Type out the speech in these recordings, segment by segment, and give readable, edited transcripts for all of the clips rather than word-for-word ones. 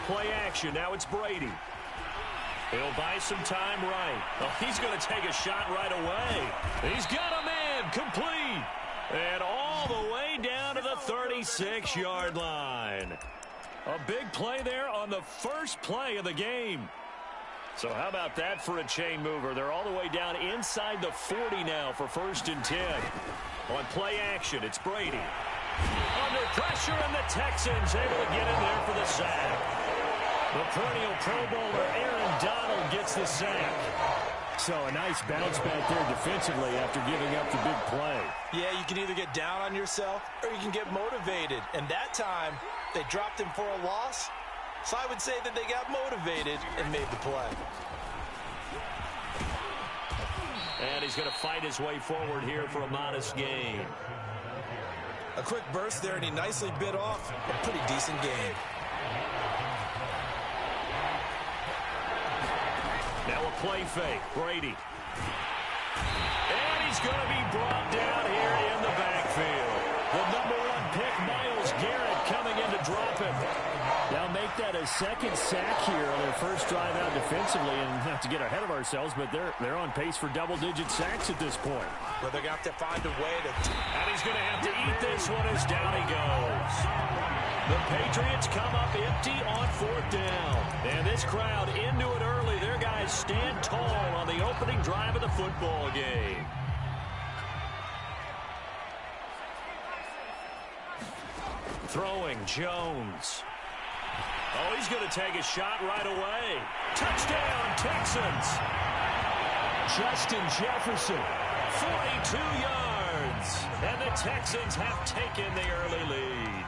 Play action. Now it's Brady. He'll buy some time right. Oh, he's going to take a shot right away. He's got a man complete. And all the way down to the 36-yard line. A big play there on the first play of the game. So how about that for a chain mover? They're all the way down inside the 40 now for 1st and 10. On play action, it's Brady. Under pressure, and the Texans able to get in there for the sack. The perennial Pro Bowler Aaron Donald gets the sack. So a nice bounce back there defensively after giving up the big play. Yeah, you can either get down on yourself or you can get motivated. And that time, they dropped him for a loss. So I would say that they got motivated and made the play. And he's going to fight his way forward here for a modest gain. A quick burst there, and he nicely bit off a pretty decent game. Now a play fake. Brady. And he's going to be brought down here in the backfield. The number 1 pick, Myles Garrett, coming in to drop him. Now make that a second sack here on their first drive out defensively, and not to get ahead of ourselves, but they're on pace for double-digit sacks at this point. Well, they're going to have to find a way to... And he's going to have to eat this one as down he goes. The Patriots come up empty on 4th down. And this crowd into it early. Their guys stand tall on the opening drive of the football game. Throwing, Jones. Oh, he's going to take a shot right away. Touchdown, Texans. Justin Jefferson, 42 yards. And the Texans have taken the early lead.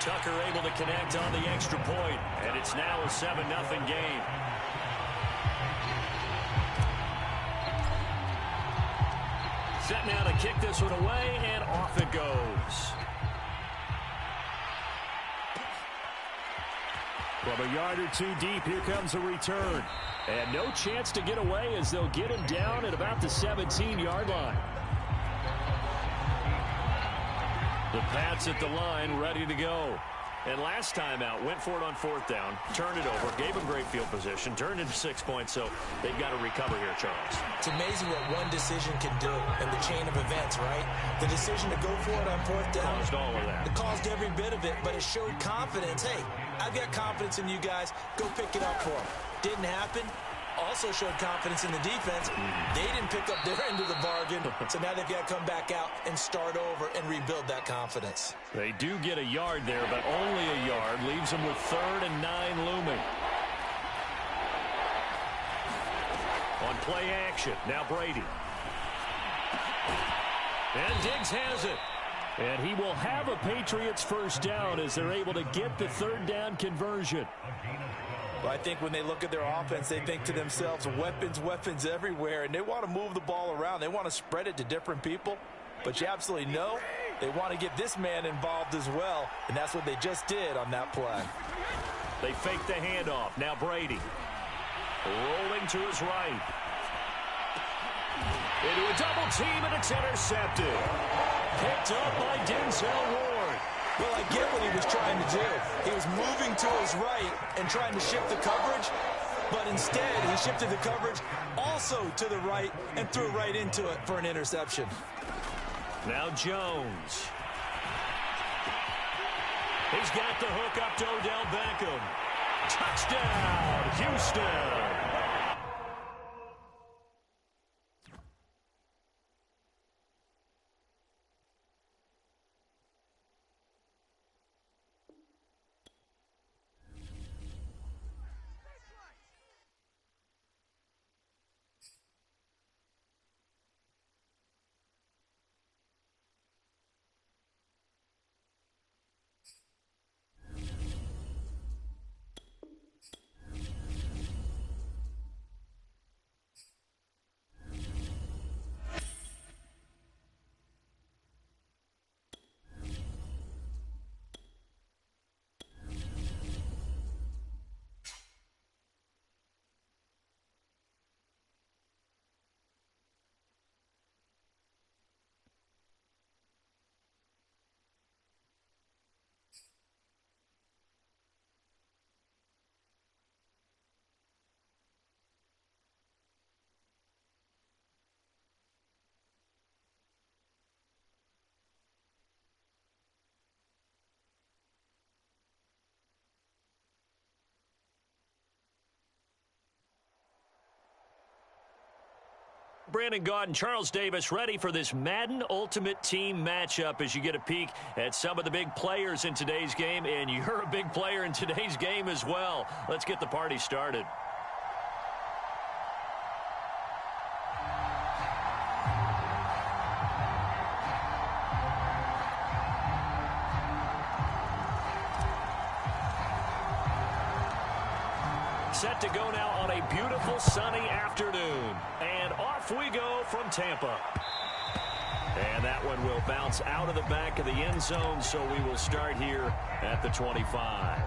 Tucker able to connect on the extra point, and it's now a 7-0 game. Set now to kick this one away, and off it goes. From a yard or two deep, here comes a return. And no chance to get away as they'll get him down at about the 17-yard line. The Pats at the line, ready to go. And last time out, went for it on 4th down, turned it over, gave them great field position, turned into 6 points, so they've got to recover here, Charles. It's amazing what one decision can do in the chain of events, right? The decision to go for it on 4th down. Caused all of that. It caused every bit of it, but it showed confidence. Hey, I've got confidence in you guys. Go pick it up for them. Didn't happen. Also showed confidence in the defense. They didn't pick up their end of the bargain, so now they've got to come back out and start over and rebuild that confidence. They do get a yard there, but only a yard. Leaves them with 3rd and 9 looming. On play action, now Brady. And Diggs has it. And he will have a Patriots first down as they're able to get the 3rd down conversion. Well, I think when they look at their offense, they think to themselves, weapons, weapons everywhere, and they want to move the ball around. They want to spread it to different people, but you absolutely know they want to get this man involved as well, and that's what they just did on that play. They fake the handoff. Now Brady. Rolling to his right. Into a double team, and it's intercepted. Picked up by Denzel Ward. Well, I get what he was trying to do. He was moving to his right and trying to shift the coverage, but instead he shifted the coverage also to the right and threw right into it for an interception. Now Jones. He's got the hook up to Odell Beckham. Touchdown, Houston. Brandon Gaudin, Charles Davis, ready for this Madden Ultimate Team matchup as you get a peek at some of the big players in today's game, and you're a big player in today's game as well. Let's get the party started. Set to go now on a beautiful sunny afternoon. And off we go from Tampa. And that one will bounce out of the back of the end zone, so we will start here at the 25.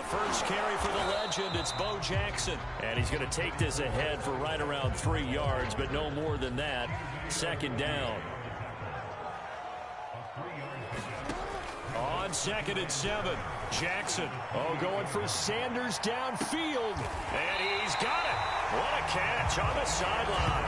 First carry for the legend, it's Bo Jackson. And he's going to take this ahead for right around 3 yards, but no more than that. Second down. On 2nd and 7, Jackson. Going for Sanders downfield. And he's got it. What a catch on the sideline.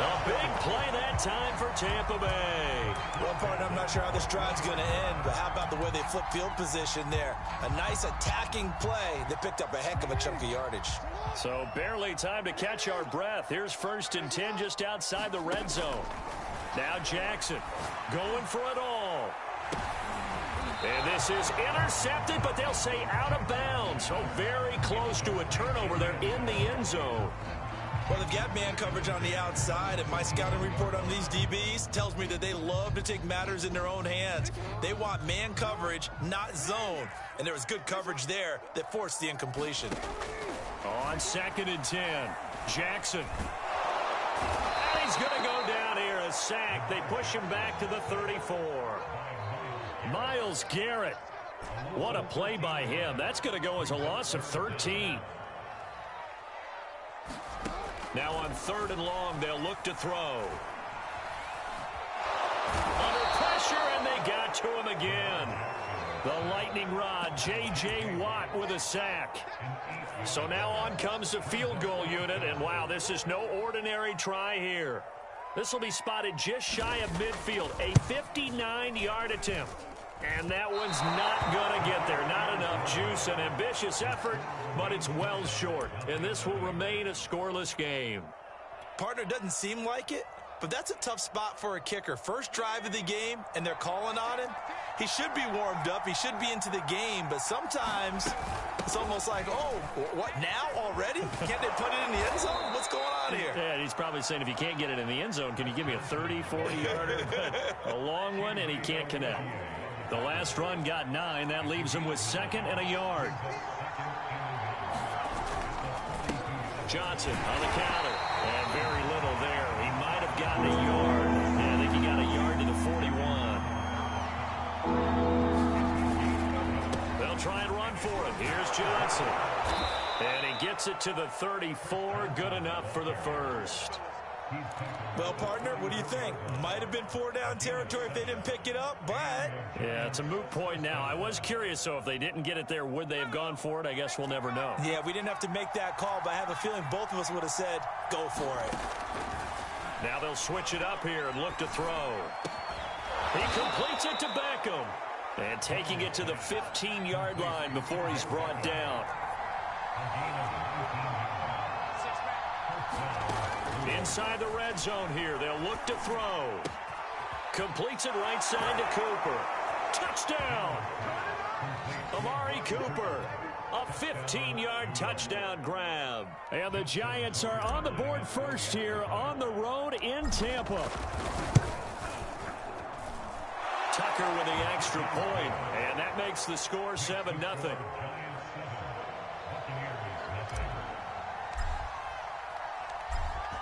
A big play that time for Tampa Bay. Well, partner, I'm not sure how this drive's going to end, but how about the way they flip field position there? A nice attacking play that picked up a heck of a chunk of yardage. So barely time to catch our breath. Here's 1st and 10 just outside the red zone. Now Jackson going for it all. And this is intercepted, but they'll say out of bounds. So very close to a turnover there in the end zone. Well, they've got man coverage on the outside, and my scouting report on these DBs tells me that they love to take matters in their own hands. They want man coverage, not zone. And there was good coverage there that forced the incompletion. On 2nd and 10, Jackson. And he's going to go down here, a sack. They push him back to the 34. Myles Garrett. What a play by him. That's going to go as a loss of 13. Now on 3rd and long, they'll look to throw. Under pressure, and they got to him again. The lightning rod, J.J. Watt with a sack. So now on comes the field goal unit, and wow, this is no ordinary try here. This will be spotted just shy of midfield, a 59-yard attempt. And that one's not going to get there. Not enough juice, an ambitious effort, but it's well short. And this will remain a scoreless game. Partner, doesn't seem like it, but that's a tough spot for a kicker. First drive of the game, and they're calling on him. He should be warmed up. He should be into the game, but sometimes it's almost like, oh, what, now already? Can't they put it in the end zone? What's going on here? Yeah, he's probably saying, if you can't get it in the end zone, can you give me a 30, 40-yarder? A long one, and he can't connect. The last run got 9. That leaves him with 2nd and a yard. Johnson on the counter. And very little there. He might have gotten a yard. And I think he got a yard to the 41. They'll try and run for it. Here's Johnson. And he gets it to the 34. Good enough for the first. Well, partner, what do you think? Might have been 4-down territory if they didn't pick it up, but... Yeah, it's a moot point now. I was curious, so if they didn't get it there, would they have gone for it? I guess we'll never know. Yeah, we didn't have to make that call, but I have a feeling both of us would have said, go for it. Now they'll switch it up here and look to throw. He completes it to Beckham. And taking it to the 15-yard line before he's brought down. Inside the red zone here, they'll look to throw. Completes it right side to Cooper. Touchdown! Amari Cooper, a 15-yard touchdown grab. And the Giants are on the board first here on the road in Tampa. Tucker with the extra point, and that makes the score 7-0.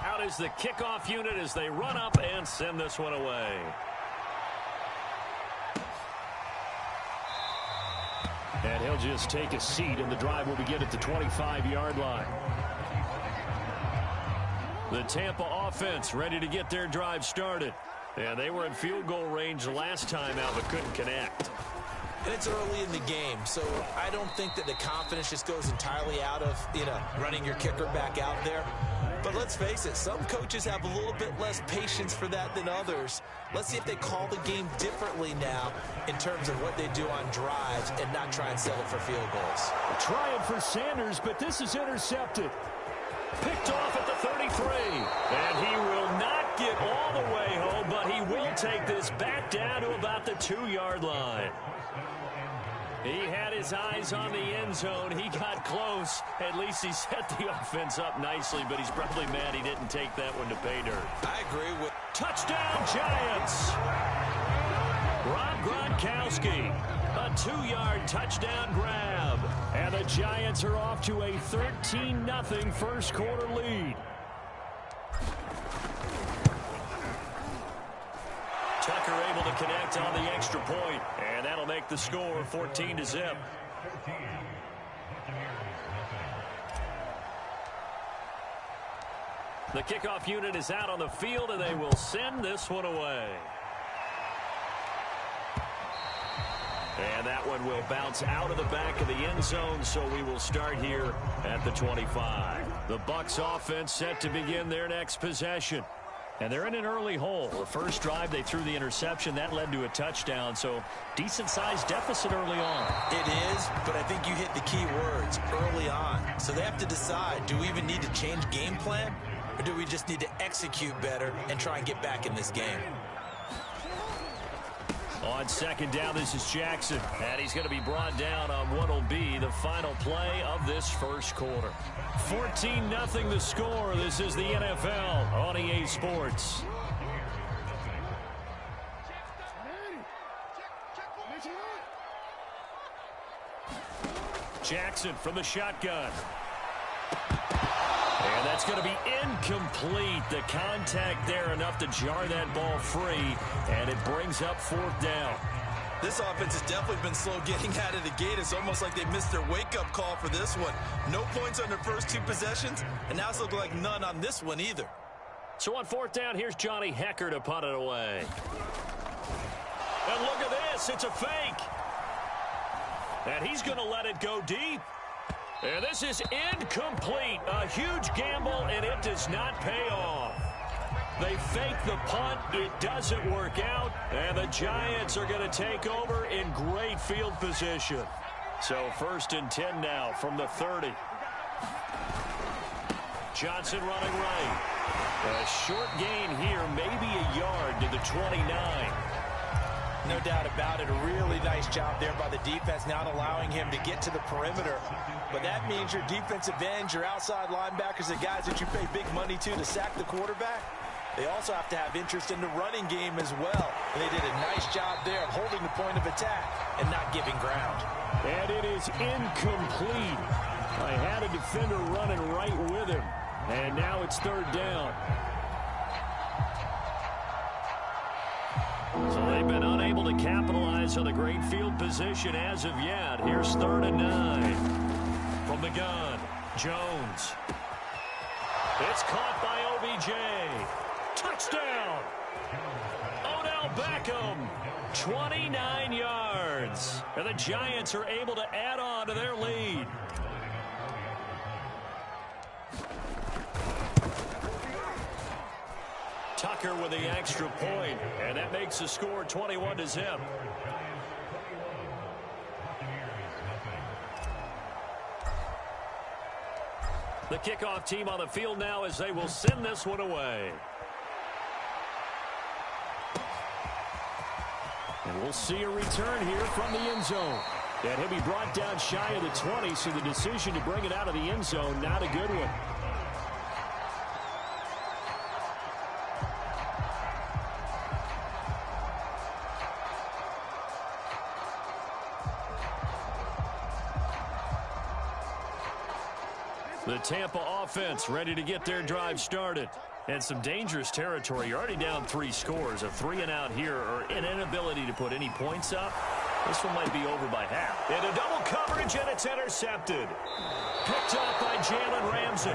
Out is the kickoff unit as they run up and send this one away. And he'll just take a seat, and the drive will begin at the 25-yard line. The Tampa offense ready to get their drive started. And they were in field goal range last time out, but couldn't connect. And it's early in the game, so I don't think that the confidence just goes entirely out of, running your kicker back out there. But let's face it, some coaches have a little bit less patience for that than others. Let's see if they call the game differently now in terms of what they do on drives and not try and settle for field goals. Trying for Sanders, but this is intercepted. Picked off at the 33. And he will not get all the way home, but he will take this back down to about the 2-yard line. He had his eyes on the end zone. He got close. At least he set the offense up nicely, but he's probably mad he didn't take that one to pay dirt. I agree with... Touchdown, Giants! Rob Gronkowski, a 2-yard touchdown grab. And the Giants are off to a 13-0 first quarter lead. Tucker able to connect on the extra point, and that'll make the score 14-0. The kickoff unit is out on the field, and they will send this one away. And that one will bounce out of the back of the end zone, so we will start here at the 25. The Bucs offense set to begin their next possession. And they're in an early hole. The first drive, they threw the interception. That led to a touchdown, so decent-sized deficit early on. It is, but I think you hit the key words, early on. So they have to decide, do we even need to change game plan, or do we just need to execute better and try and get back in this game? On second down, this is Jackson, and he's going to be brought down on what will be the final play of this first quarter. 14-0 the score. This is the NFL on EA Sports. Jackson from the shotgun. And that's going to be incomplete. The contact there enough to jar that ball free, and it brings up fourth down. This offense has definitely been slow getting out of the gate. It's almost like they missed their wake-up call for this one. No points on their first 2 possessions, and now it's looking like none on this one either. So on fourth down, here's Johnny Hekker to punt it away. And look at this. It's a fake. And he's going to let it go deep. And this is incomplete. A huge gamble, and it does not pay off. They fake the punt. It doesn't work out. And the Giants are going to take over in great field position. So 1st and 10 now from the 30. Johnson running right. A short gain here, maybe a yard to the 29. No doubt about it. A really nice job there by the defense, not allowing him to get to the perimeter. But that means your defensive ends, your outside linebackers, the guys that you pay big money to sack the quarterback, they also have to have interest in the running game as well. And they did a nice job there of holding the point of attack and not giving ground. And it is incomplete. I had a defender running right with him. And now it's 3rd down. So they've been unable to capitalize on the great field position as of yet. Here's 3rd and 9. From the gun, Jones. It's caught by OBJ. Touchdown! Odell Beckham, 29 yards. And the Giants are able to add on to their lead. Tucker with the extra point, and that makes the score 21-0. The kickoff team on the field now as they will send this one away. And we'll see a return here from the end zone. And he'll be brought down shy of the 20, so the decision to bring it out of the end zone, not a good one. The Tampa offense ready to get their drive started. And some dangerous territory. You're already down 3 scores. A 3-and-out here, or an inability to put any points up. This one might be over by half. And a double coverage, and it's intercepted. Picked up by Jalen Ramsey.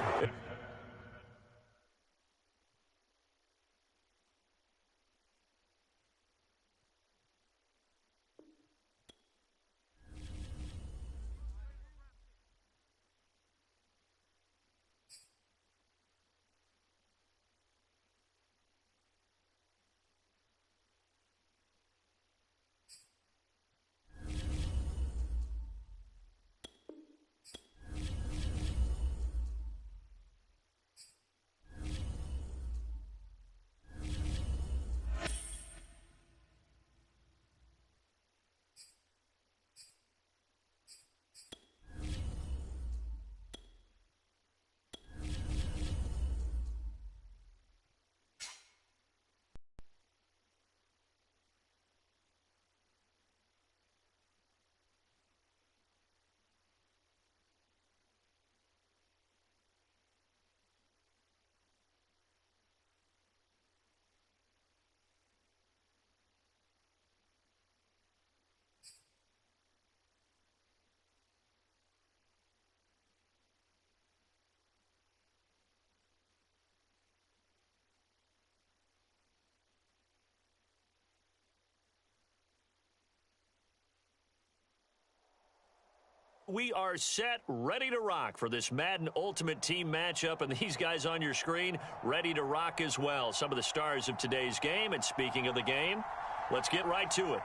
we are set, ready to rock for this Madden Ultimate Team matchup, and these guys on your screen ready to rock as well. Some of the stars of today's game, and speaking of the game, let's get right to it.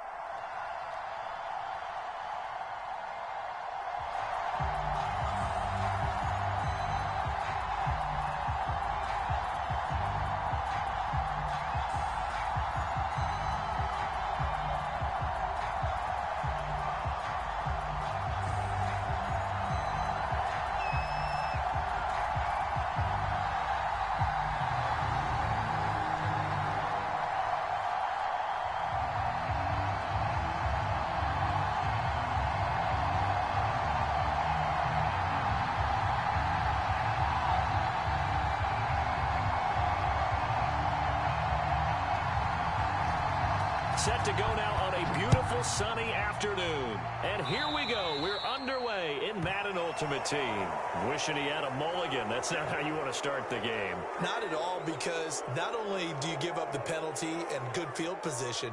Set to go now on a beautiful sunny afternoon. And here we go. We're underway in Madden Ultimate Team. Wishing he had a mulligan. That's not how you want to start the game. Not at all, because not only do you give up the penalty and good field position,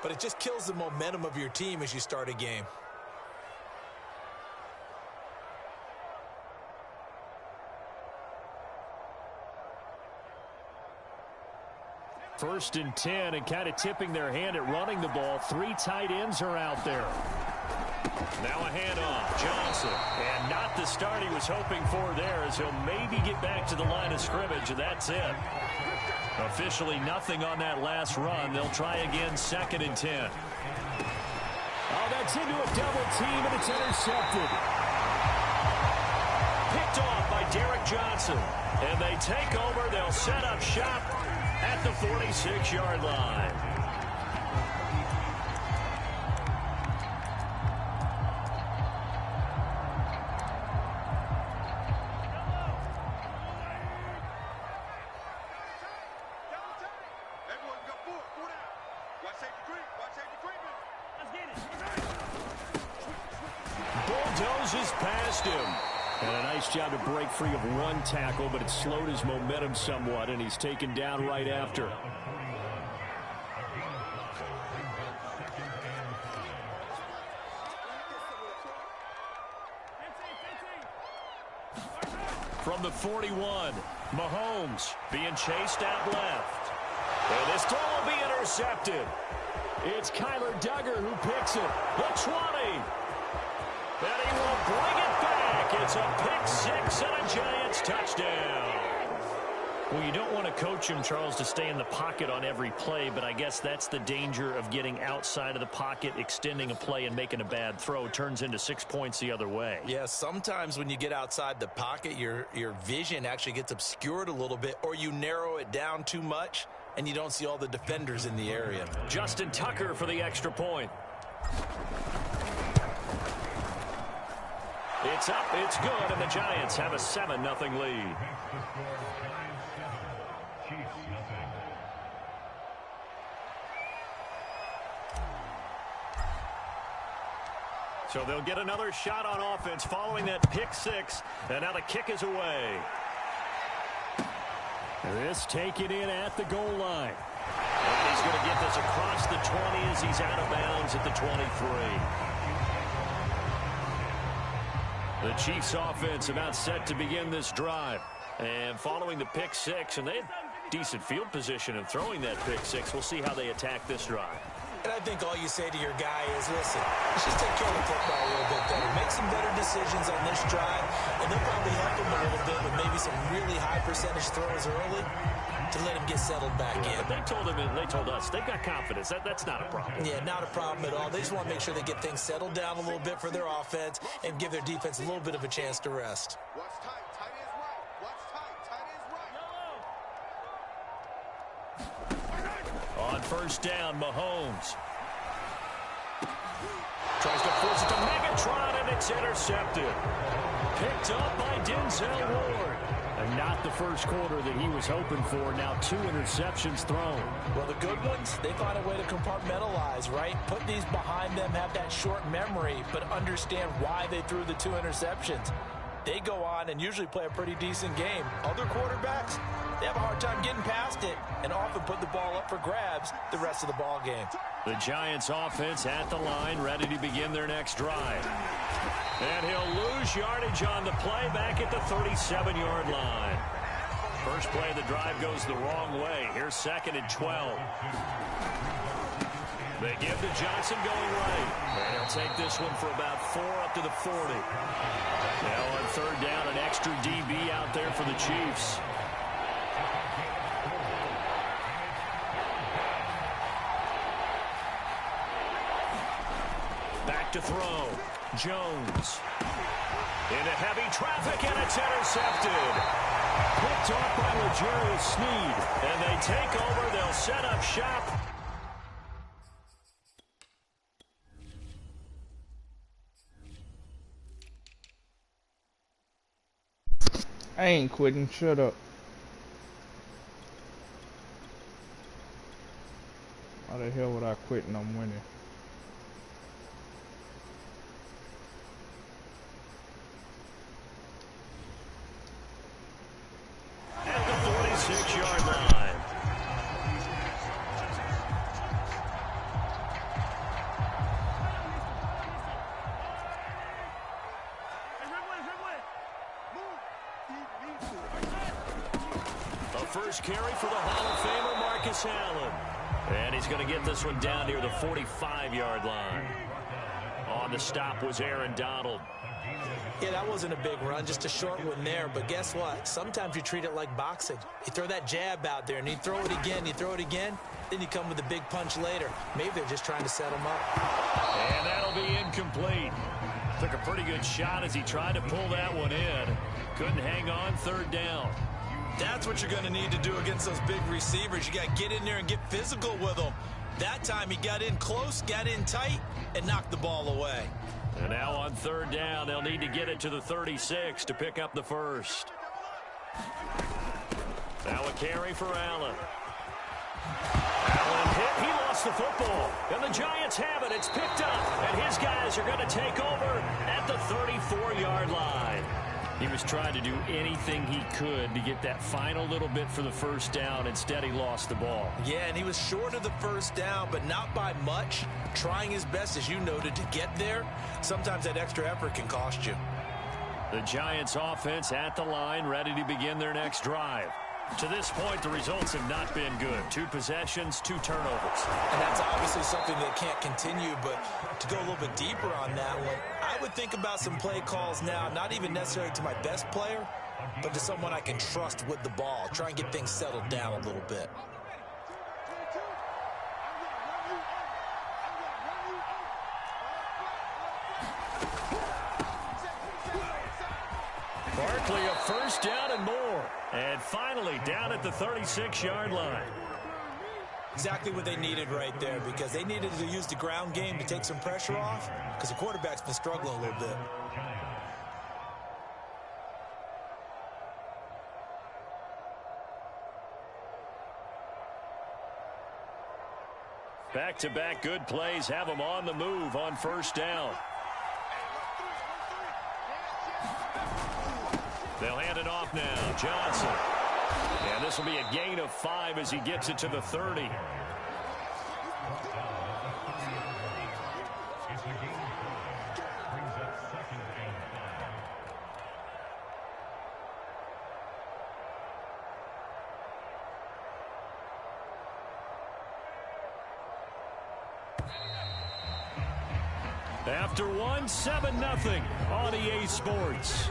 but it just kills the momentum of your team as you start a game. First and 10, and kind of tipping their hand at running the ball. 3 tight ends are out there. Now a handoff, Johnson. And not the start he was hoping for there, as he'll maybe get back to the line of scrimmage, and that's it. Officially nothing on that last run. They'll try again, 2nd and 10. Oh, that's into a double team, and it's intercepted. Picked off by Derek Johnson. And they take over. They'll set up shop at the 46-yard line. Bulldozes past him. And a nice job to break free of 1 tackle, but it slowed his momentum somewhat, and he's taken down right after. From the 41, Mahomes being chased out left. And this ball will be intercepted. It's Kyler Duggar who picks it. The 20. And he will bring it back. It's a pick 6 and a Giants touchdown. Well, you don't want to coach him, Charles, to stay in the pocket on every play, but I guess that's the danger of getting outside of the pocket, extending a play, and making a bad throw. Turns into 6 points the other way. Yeah, sometimes when you get outside the pocket, your vision actually gets obscured a little bit, or you narrow it down too much, and you don't see all the defenders in the area. Justin Tucker for the extra point. It's up, it's good, and the Giants have a 7-0 lead. So they'll get another shot on offense following that pick 6, and now the kick is away. This taken in at the goal line. And he's going to get this across the 20 as he's out of bounds at the 23. The Chiefs offense about set to begin this drive. And following the pick 6, and they had decent field position in throwing that pick 6. We'll see how they attack this drive. And I think all you say to your guy is, listen, let's just take care of the football a little bit better. Make some better decisions on this drive, and they'll probably help him a little bit with maybe some really high percentage throws early to let him get settled back in. But they told us they've got confidence. That's not a problem. Yeah, not a problem at all. They just want to make sure they get things settled down a little bit for their offense and give their defense a little bit of a chance to rest. What's tight? Tight is right. What's tight? Tight is right. On first down, Mahomes tries to force it to Megatron, and it's intercepted. Picked up by Denzel Ward. And not the first quarter that he was hoping for. Now 2 interceptions thrown. Well, the good ones, they find a way to compartmentalize, right? Put these behind them, have that short memory, but understand why they threw the 2 interceptions. They go on and usually play a pretty decent game. Other quarterbacks, they have a hard time getting past it and often put the ball up for grabs the rest of the ball game. The Giants offense at the line, ready to begin their next drive. And he'll lose yardage on the play back at the 37-yard line. First play of the drive goes the wrong way. Here's 2nd and 12. They give to Johnson going right. And he'll take this one for about 4 up to the 40. Now on 3rd down, an extra DB out there for the Chiefs. Back to throw. Jones. Into heavy traffic, and it's intercepted. Picked off by L'Jarius Sneed. And they take over. They'll set up shop. I ain't quitting. Shut up. Why the hell would I quit and I'm winning? At the 46-yard line. A first carry for the Hall of Famer Marcus Allen. And he's going to get this one down near the 45-yard line. On the stop was Aaron Donald. Yeah, that wasn't a big run, just a short one there. But guess what? Sometimes you treat it like boxing. You throw that jab out there, and you throw it again, then you come with a big punch later. Maybe they're just trying to set him up. And that'll be incomplete. Took a pretty good shot as he tried to pull that one in. Couldn't hang on 3rd down. That's what you're going to need to do against those big receivers. You got to get in there and get physical with them. That time he got in close, got in tight, and knocked the ball away. And now on 3rd down, they'll need to get it to the 36 to pick up the first. Now a carry for Allen. Allen hit. He lost the football. And the Giants have it. It's picked up. And his guys are going to take over at the 34-yard line. He was trying to do anything he could to get that final little bit for the first down. Instead, he lost the ball. Yeah, and he was short of the first down, but not by much. Trying his best, as you noted, to get there. Sometimes that extra effort can cost you. The Giants offense at the line, ready to begin their next drive. To this point, the results have not been good. 2 possessions, 2 turnovers. And that's obviously something that can't continue, but to go a little bit deeper on that one, I would think about some play calls now, not even necessarily to my best player, but to someone I can trust with the ball. Try and get things settled down a little bit. Barkley, a first down and more. And finally down at the 36-yard line. Exactly what they needed right there, because they needed to use the ground game to take some pressure off, because the quarterback's been struggling a little bit. Back-to-back good plays have them on the move on first down. They'll hand it off now. Johnson. And this will be a gain of 5 as he gets it to the 30. After one, 7-0 on EA Sports.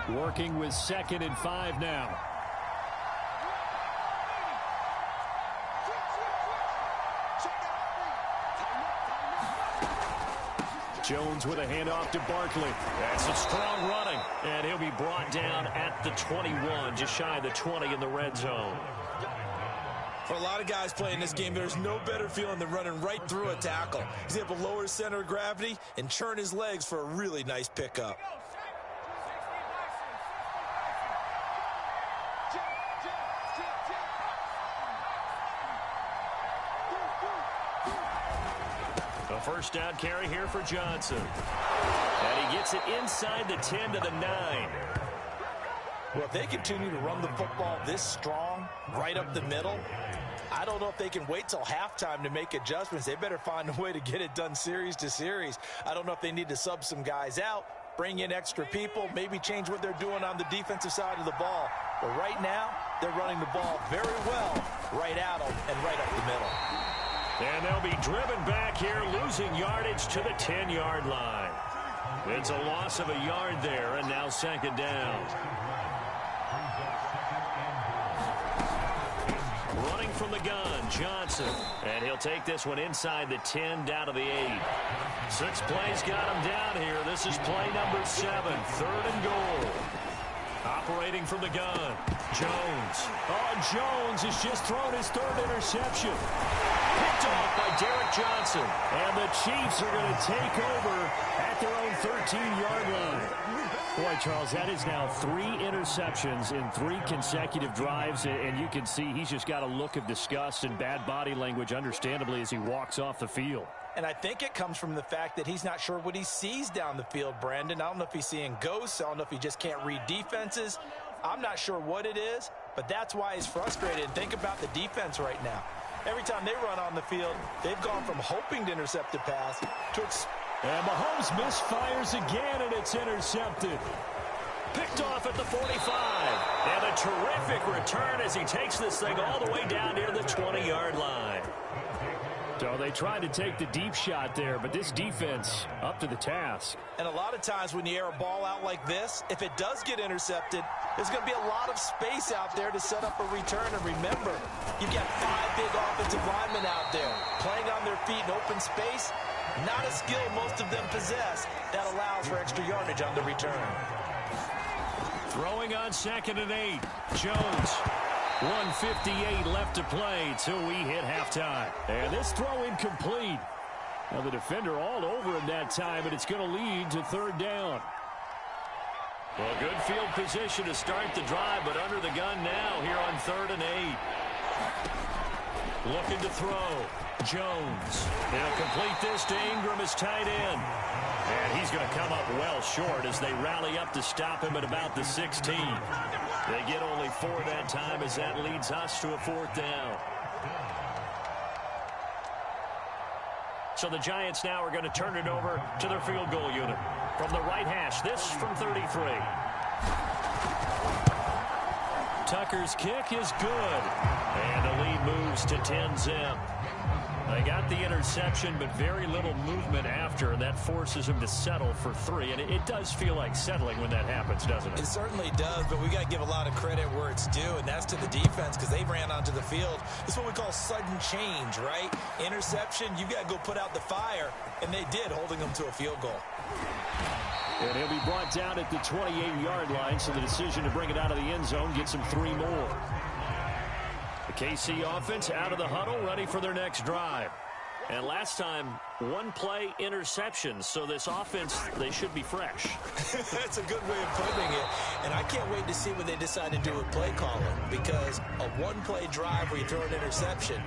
Working with 2nd and 5 now. Jones with a handoff to Barkley. That's a strong running. And he'll be brought down at the 21, just shy of the 20 in the red zone. For a lot of guys playing this game, there's no better feeling than running right through a tackle. He's able to lower his center of gravity and churn his legs for a really nice pickup. A first down carry here for Johnson. And he gets it inside the 10 to the 9. Well, if they continue to run the football this strong, right up the middle, I don't know if they can wait till halftime to make adjustments. They better find a way to get it done series to series. I don't know if they need to sub some guys out, bring in extra people, maybe change what they're doing on the defensive side of the ball. But right now, they're running the ball very well right at them and right up the middle. And they'll be driven back here, losing yardage to the 10-yard line. It's a loss of a yard there, and now second down. Running from the gun, Johnson. And he'll take this one inside the 10 down to the 8. 6 plays got him down here. This is play number 7, 3rd and goal. Operating from the gun, Jones. Oh, Jones has just thrown his 3rd interception. Picked off by Derek Johnson. And the Chiefs are going to take over at their own 13-yard line. Boy, Charles, that is now 3 interceptions in 3 consecutive drives, and you can see he's just got a look of disgust and bad body language, understandably, as he walks off the field. And I think it comes from the fact that he's not sure what he sees down the field, Brandon. I don't know if he's seeing ghosts. I don't know if he just can't read defenses. I'm not sure what it is, but that's why he's frustrated. And think about the defense right now. Every time they run on the field, they've gone from hoping to intercept a pass to and Mahomes misfires again, and it's intercepted. Picked off at the 45. And a terrific return as he takes this thing all the way down near the 20-yard line. So they tried to take the deep shot there, but this defense up to the task. And a lot of times when you air a ball out like this, if it does get intercepted, there's going to be a lot of space out there to set up a return. And remember, you've got 5 big offensive linemen out there playing on their feet in open space. Not a skill most of them possess that allows for extra yardage on the return. Throwing on 2nd and 8. Jones. 1:58 left to play till we hit halftime. And this throw incomplete. Now the defender all over him that time, but it's going to lead to 3rd down. Well, good field position to start the drive, but under the gun now here on 3rd and 8. Looking to throw. Jones. They'll complete this to Ingram as tight end. And he's going to come up well short as they rally up to stop him at about the 16. They get only 4 that time as that leads us to a 4th down. So the Giants now are going to turn it over to their field goal unit. From the right hash, this from 33. Tucker's kick is good. And the lead moves to 10-zip. They got the interception, but very little movement after, and that forces them to settle for 3. And it does feel like settling when that happens, doesn't it? It certainly does, but we got to give a lot of credit where it's due, and that's to the defense because they ran onto the field. It's what we call sudden change, right? Interception, you've got to go put out the fire, and they did, holding them to a field goal. And he'll be brought down at the 28-yard line, so the decision to bring it out of the end zone gets him 3 more. The KC offense out of the huddle, ready for their next drive. And last time, 1 play interception, so this offense, they should be fresh. That's a good way of putting it. And I can't wait to see what they decide to do with play calling, because a 1-play drive where you throw an interception,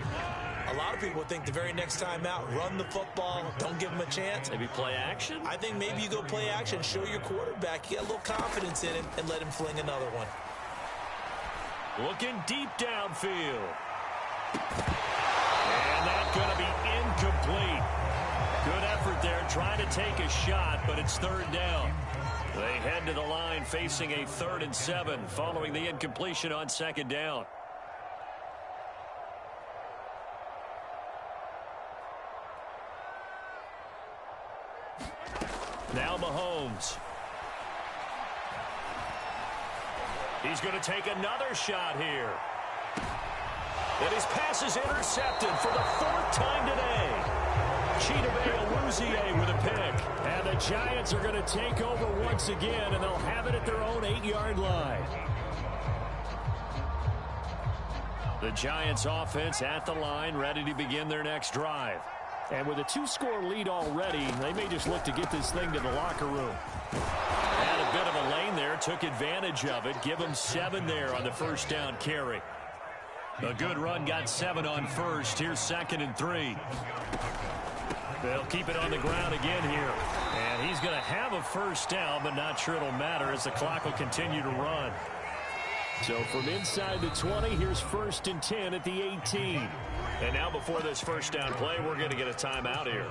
a lot of people think the very next time out, run the football, don't give them a chance. Maybe play action? I think maybe you go play action, show your quarterback, you get a little confidence in him, and let him fling another one. Looking deep downfield. And that's going to be incomplete. Good effort there, trying to take a shot, but it's 3rd down. They head to the line facing a 3rd and 7 following the incompletion on 2nd down. Now Mahomes. He's going to take another shot here. And his pass is intercepted for the 4th time today. Chidobe Awuzie with a pick. And the Giants are going to take over once again, and they'll have it at their own 8-yard line. The Giants offense at the line, ready to begin their next drive. And with a 2-score lead already, they may just look to get this thing to the locker room. Had a bit of a lane there, took advantage of it. Give them 7 there on the first down carry. A good run, got 7 on first. Here's 2nd and 3. They'll keep it on the ground again here. And he's going to have a first down, but not sure it'll matter as the clock will continue to run. So from inside the 20, here's 1st and 10 at the 18. And now before this first down play, we're going to get a timeout here,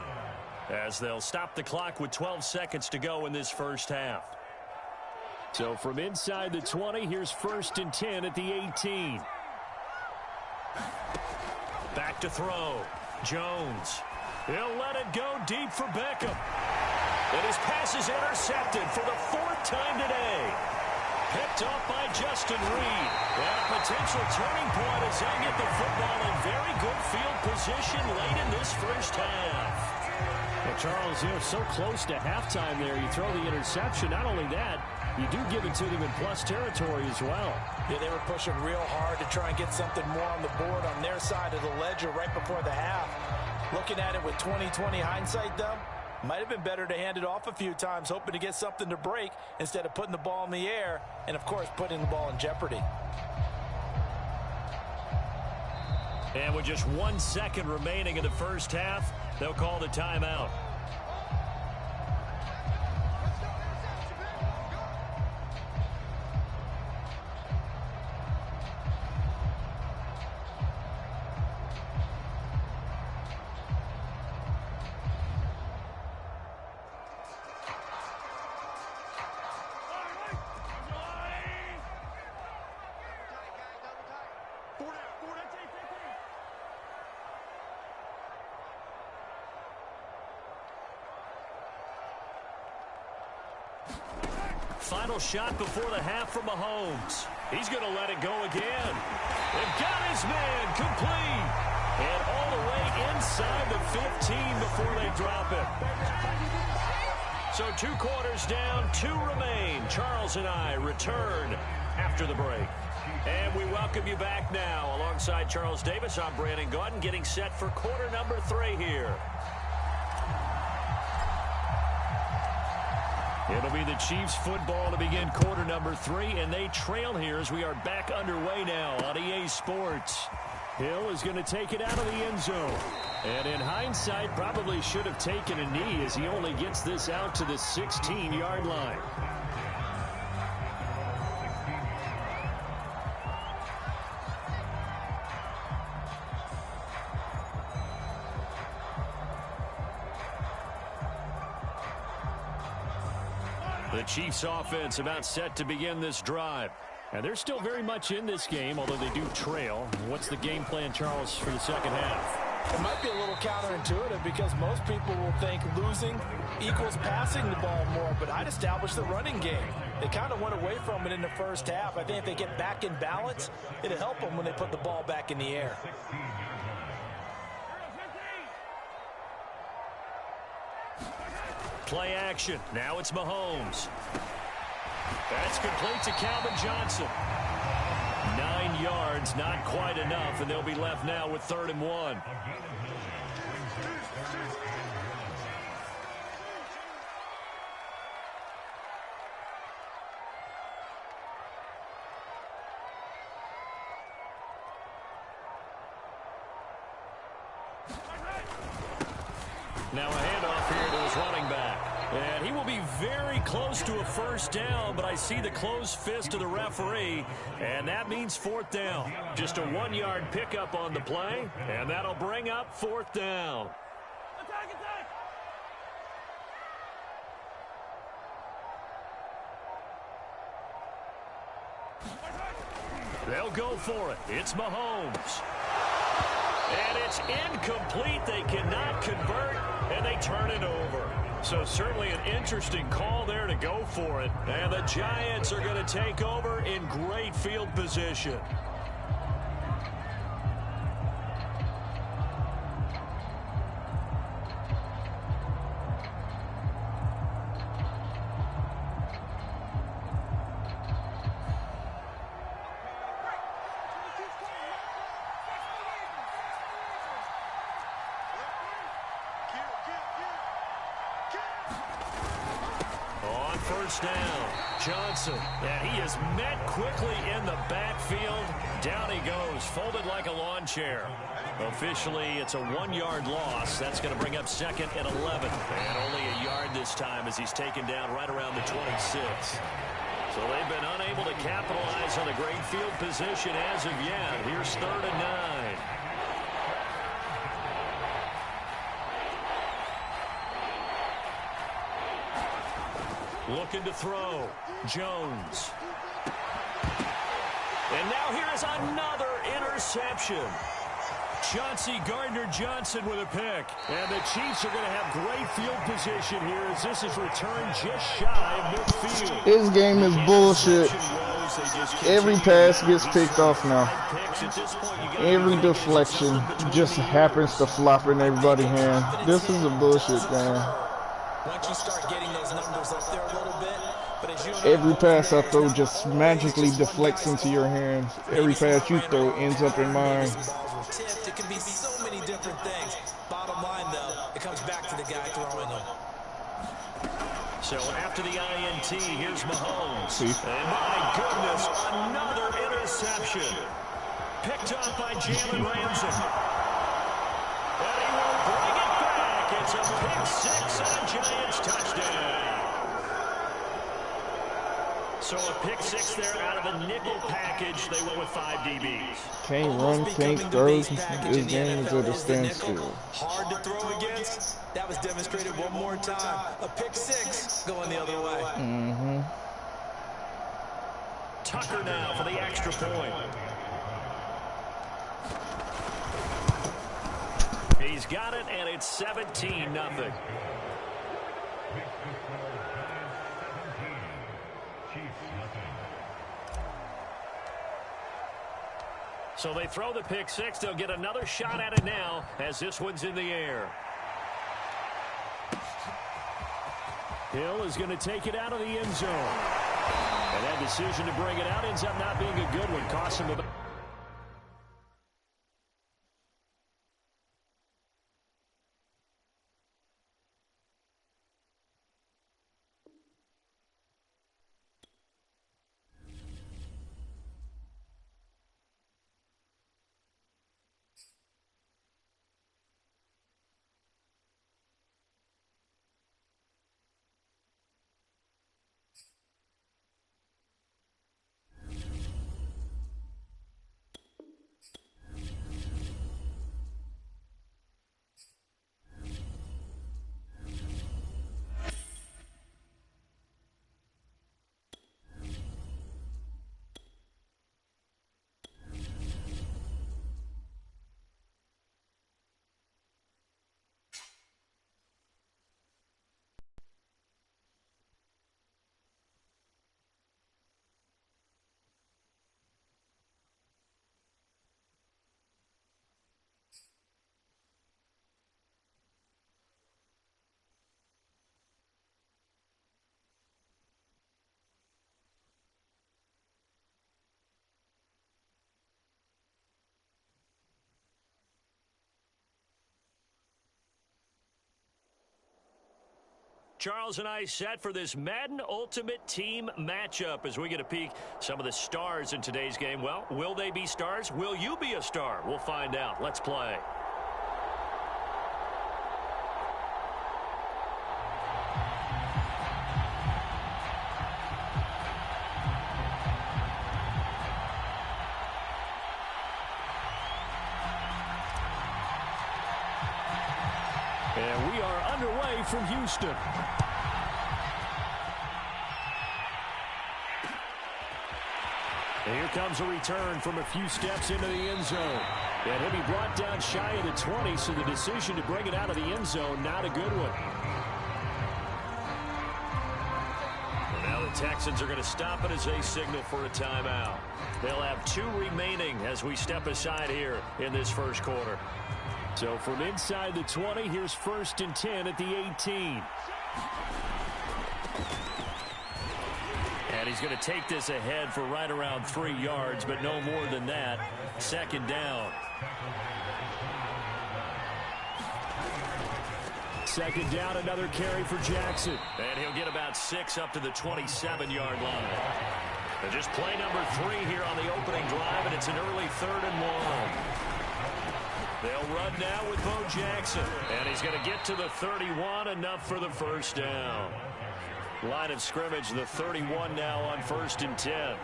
as they'll stop the clock with 12 seconds to go in this first half. So from inside the 20, here's 1st and 10 at the 18. Back to throw. Jones. He'll let it go deep for Beckham. And his pass is intercepted for the 4th time today. Picked off by Justin Reed. And a potential turning point as they get the football in very good field position late in this first half. Well, Charles, you're so close to halftime there. You throw the interception. Not only that, you do give it to them in plus territory as well. Yeah, they were pushing real hard to try and get something more on the board on their side of the ledger right before the half. Looking at it with 20/20 hindsight, though, might have been better to hand it off a few times, hoping to get something to break instead of putting the ball in the air and, of course, putting the ball in jeopardy. And with just 1 second remaining in the first half, they'll call the timeout. Final shot before the half from Mahomes. He's going to let it go again. They've got his man complete. And all the way inside the 15 before they drop it. So 2 quarters down, 2 remain. Charles and I return after the break. And we welcome you back now. Alongside Charles Davis, I'm Brandon Gaudin, getting set for quarter number 3 here. It'll be the Chiefs football to begin quarter number 3, and they trail here as we are back underway now on EA Sports. Hill is going to take it out of the end zone. And in hindsight, probably should have taken a knee as he only gets this out to the 16-yard line. The Chiefs offense about set to begin this drive. And they're still very much in this game, although they do trail. What's the game plan, Charles, for the second half? It might be a little counterintuitive because most people will think losing equals passing the ball more, but I'd establish the running game. They kind of went away from it in the first half. I think if they get back in balance, it'll help them when they put the ball back in the air. Play action. Now it's Mahomes. That's complete to Calvin Johnson. 9 yards, not quite enough, and they'll be left now with 3rd and 1. Now a handoff here to his running back. And he will be very close to a first down, but I see the closed fist of the referee, and that means 4th down. Just a 1-yard pickup on the play, and that'll bring up 4th down. They'll go for it. It's Mahomes. And it's incomplete. They cannot convert, and they turn it over. So certainly an interesting call there to go for it. And the Giants are going to take over in great field position. first down. Johnson, and he is met quickly in the backfield. Down he goes, folded like a lawn chair. Officially, it's a 1-yard loss. That's going to bring up second and 11. And only a yard this time as he's taken down right around the 26. So they've been unable to capitalize on a great field position as of yet. Here's 3rd and 9. Looking to throw. Jones. And now here is another interception. Chauncey Gardner-Johnson with a pick. And the Chiefs are going to have great field position here as this is returned just shy of midfield. This game is bullshit. Every pass gets picked off now. Every deflection just happens to flop in everybody's hand. This is a bullshit game. Once you start getting those numbers up there a little bit, but as you Every pass I throw just magically deflects into your hands. Every pass you throw ends up in mine. tipped, it can be so many different things. Bottom line, though, it comes back to the guy throwing them. So after the INT, here's Mahomes. And my goodness, another interception. Picked up by Jalen Ramsey. And he will bring it back. It's a pick six and a Giants touchdown. So a pick six there out of the nickel package. They went with 5 DBs. Can't run, can't throw. This game is at a standstill. Hard to throw against. That was demonstrated one more time. A pick six going the other way. Tucker now for the extra point. He's got it, and it's 17-0. So they throw the pick six. They'll get another shot at it now as this one's in the air. Hill is going to take it out of the end zone. And that decision to bring it out ends up not being a good one. Costs him about... Charles and I set for this Madden Ultimate Team matchup as we get a peek some of the stars in today's game. Well, will they be stars? Will you be a star? We'll find out. Let's play. And we are underway from Houston. And here comes a return from a few steps into the end zone. And he'll be brought down shy of the 20, so the decision to bring it out of the end zone, not a good one. And now the Texans are going to stop it as they signal for a timeout. They'll have 2 remaining as we step aside here in this first quarter. So from inside the 20, here's 1st and 10 at the 18. And he's going to take this ahead for right around 3 yards, but no more than that. 2nd down. Second down, another carry for Jackson. And he'll get about 6 up to the 27-yard line. And just play number 3 here on the opening drive, and it's an early 3rd and 1. They'll run now with Bo Jackson. And he's going to get to the 31, enough for the first down. Line of scrimmage, the 31 now on 1st and 10.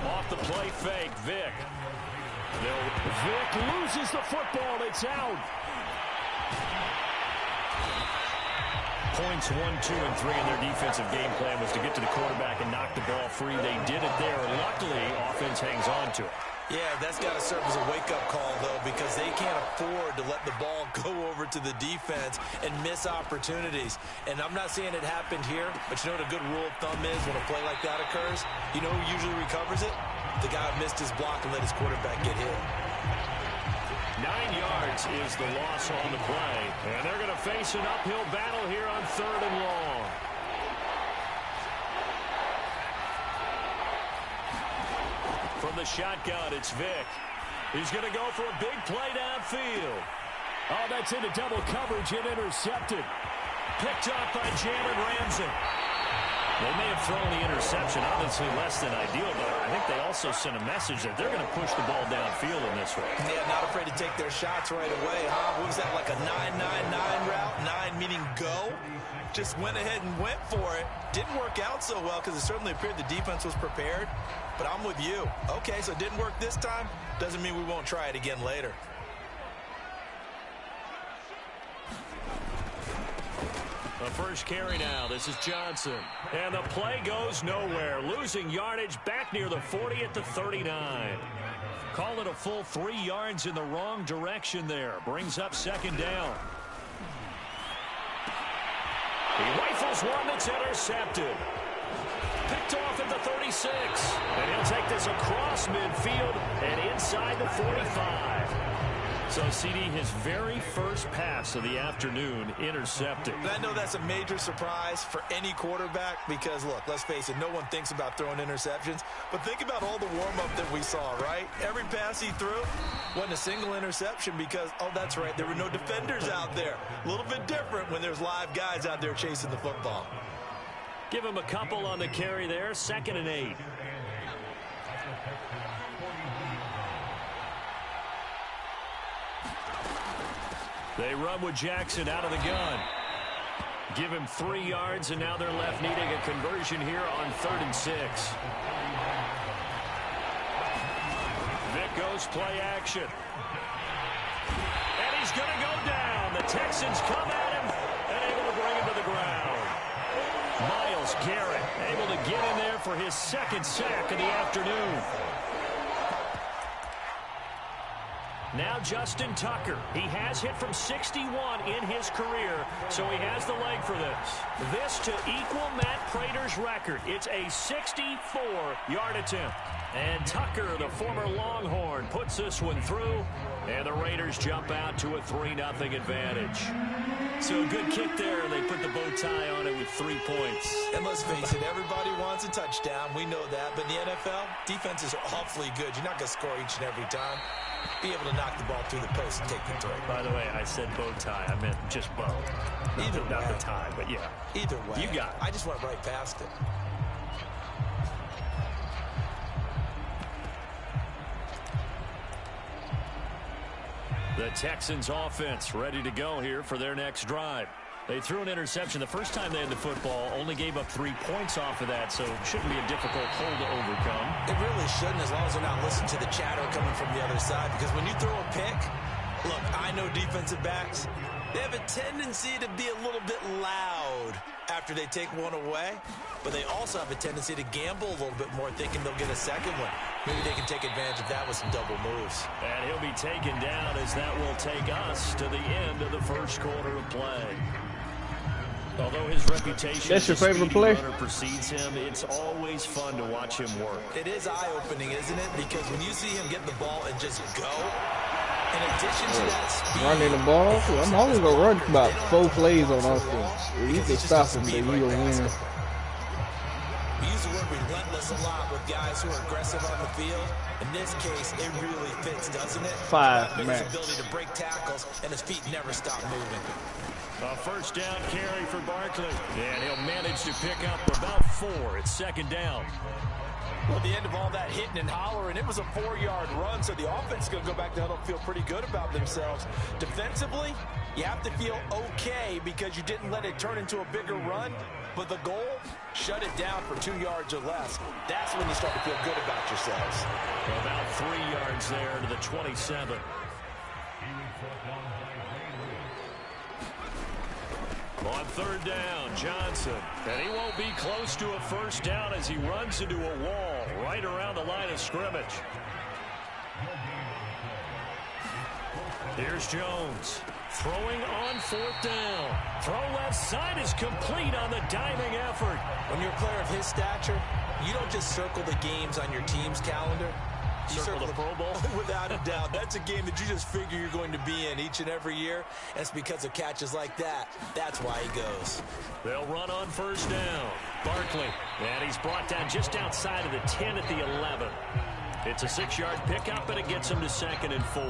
Off the play fake, Vick. Vick loses the football. It's out. Points 1, 2, and 3 in their defensive game plan was to get to the quarterback and knock the ball free. They did it there. Luckily, offense hangs on to it. Yeah, that's got to serve as a wake-up call, though, because they can't afford to let the ball go over to the defense and miss opportunities. And I'm not saying it happened here, but you know what a good rule of thumb is when a play like that occurs? You know who usually recovers it? The guy who missed his block and let his quarterback get hit. 9 yards is the loss on the play. And they're going to face an uphill battle here on 3rd and long. From the shotgun, it's Vick. He's going to go for a big play downfield. Oh, that's into double coverage and intercepted. Picked up by Jalen Ramsey. They may have thrown the interception, obviously less than ideal, but I think they also sent a message that they're going to push the ball downfield in this way. Yeah, not afraid to take their shots right away, huh? What was that, like a 9-9-9 route? 9 meaning go? Just went ahead and went for it. Didn't work out so well because it certainly appeared the defense was prepared. But I'm with you. Okay, so it didn't work this time. Doesn't mean we won't try it again later. The first carry now. This is Johnson. And the play goes nowhere. Losing yardage back near the 40 at the 39. Call it a full 3 yards in the wrong direction there. Brings up 2nd down. He rifles one that's intercepted. Picked off at the 36. And he'll take this across midfield and inside the 45. So, CD, his very first pass of the afternoon intercepted. And I know that's a major surprise for any quarterback because, look, let's face it, no one thinks about throwing interceptions. But think about all the warm-up that we saw, right? Every pass he threw wasn't a single interception because, oh, that's right, there were no defenders out there. A little bit different when there's live guys out there chasing the football. Give him a couple on the carry there. 2nd and 8. They run with Jackson out of the gun. Give him 3 yards, and now they're left needing a conversion here on 3rd and 6. Vick goes play action. And he's going to go down. The Texans come at him and able to bring him to the ground. Myles Garrett able to get in there for his 2nd sack of the afternoon. Now Justin Tucker. He has hit from 61 in his career, so he has the leg for this. This to equal Matt Prater's record. It's a 64-yard attempt. And Tucker, the former Longhorn, puts this one through, and the Raiders jump out to a 3-0 advantage. So a good kick there, and they put the bow tie on it with 3 points. And let's face it, everybody wants a touchdown. We know that. But in the NFL, defenses are awfully good. You're not going to score each and every time. Be able to knock the ball through the post and take the throw. By the way, I said bow tie. I meant just bow. Not the tie, but yeah. Either way. You got it. I just went right past it. The Texans offense ready to go here for their next drive. They threw an interception the first time they had the football, only gave up 3 points off of that, so it shouldn't be a difficult hole to overcome. It really shouldn't, as long as they're not listening to the chatter coming from the other side, because when you throw a pick, look, I know defensive backs, they have a tendency to be a little bit loud after they take one away, but they also have a tendency to gamble a little bit more, thinking they'll get a second one. Maybe they can take advantage of that with some double moves. And he'll be taken down as that will take us to the end of the first quarter of play. Although his reputation That's your favorite play? precedes him, it's always fun to watch him work. It is eye-opening, isn't it? Because when you see him get the ball and just go, in addition to that speed, running the ball, I'm always going to run about 4 plays on offense. If you can stop him, then you'll win. We use the word relentless a lot with guys who are aggressive on the field. In this case, it really fits, doesn't it? 5 His max. ability to break tackles, and his feet never stop moving. A first down carry for Barkley. And he'll manage to pick up about 4. It's second down. Well, at the end of all that hitting and hollering, it was a 4-yard run, so the offense is going to go back to huddle and feel pretty good about themselves. Defensively, you have to feel okay because you didn't let it turn into a bigger run, but the goal, shut it down for 2 yards or less. That's when you start to feel good about yourselves. About 3 yards there to the 27. On third down, Johnson. And he won't be close to a first down as he runs into a wall right around the line of scrimmage. Here's Jones. Throwing on fourth down. Throw left side is complete on the diving effort. When you're a player of his stature, you don't just circle the games on your team's calendar. You circle the Pro Bowl? Without a doubt. That's a game that you just figure you're going to be in each and every year. And it's because of catches like that. That's why he goes. They'll run on first down. Barkley. And he's brought down just outside of the 10 at the 11. It's a 6-yard pickup, and it gets him to 2nd and 4.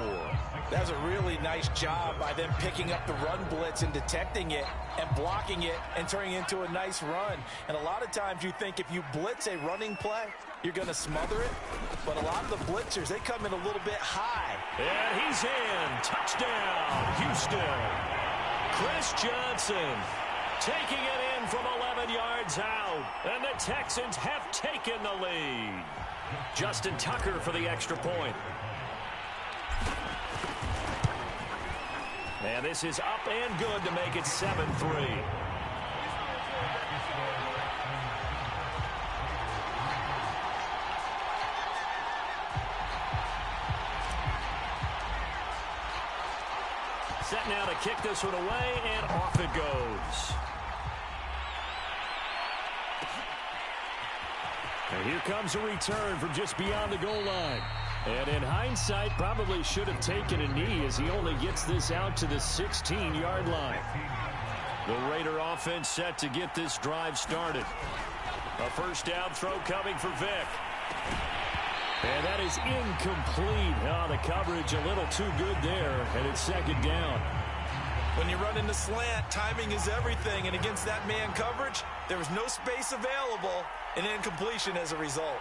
That's a really nice job by them picking up the run blitz and detecting it and blocking it and turning it into a nice run. And a lot of times you think if you blitz a running play, you're going to smother it. But a lot of the blitzers, they come in a little bit high. And he's in. Touchdown, Houston. Chris Johnson taking it in from 11 yards out. And the Texans have taken the lead. Justin Tucker for the extra point. And this is up and good to make it 7-3. Set now to kick this one away, and off it goes. And here comes a return from just beyond the goal line. And in hindsight, probably should have taken a knee as he only gets this out to the 16-yard line. The Raider offense set to get this drive started. A first down throw coming for Vick. And that is incomplete. Oh, the coverage a little too good there, and it's second down. When you run into slant, timing is everything. And against that man coverage, there was no space available, and incompletion as a result.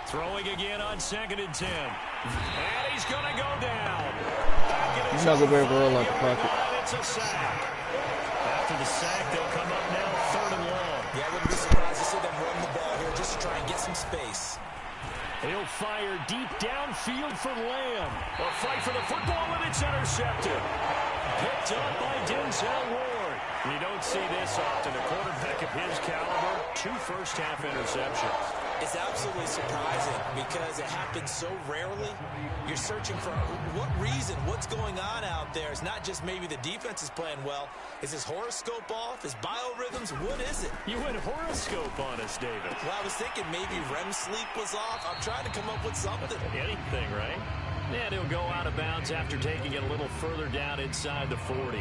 Throwing again on 2nd and 10. And he's going to go down. He's not going to be able to roll out the pocket. It's a sack. After the sack, they'll come up now 3rd and long. Yeah, I wouldn't be surprised to see them run the ball here just to try and get some space. He'll fire deep downfield for Lamb. A fight for the football, and it's intercepted. Picked up by Denzel Ward. You don't see this often. A quarterback of his caliber, 2 first-half interceptions. It's absolutely surprising because it happens so rarely. You're searching for what reason, what's going on out there. It's not just maybe the defense is playing well. Is his horoscope off? His biorhythms? What is it? You went horoscope on us, David. Well, I was thinking maybe REM sleep was off. I'm trying to come up with something. Anything, right? And he'll go out of bounds after taking it a little further down inside the 40.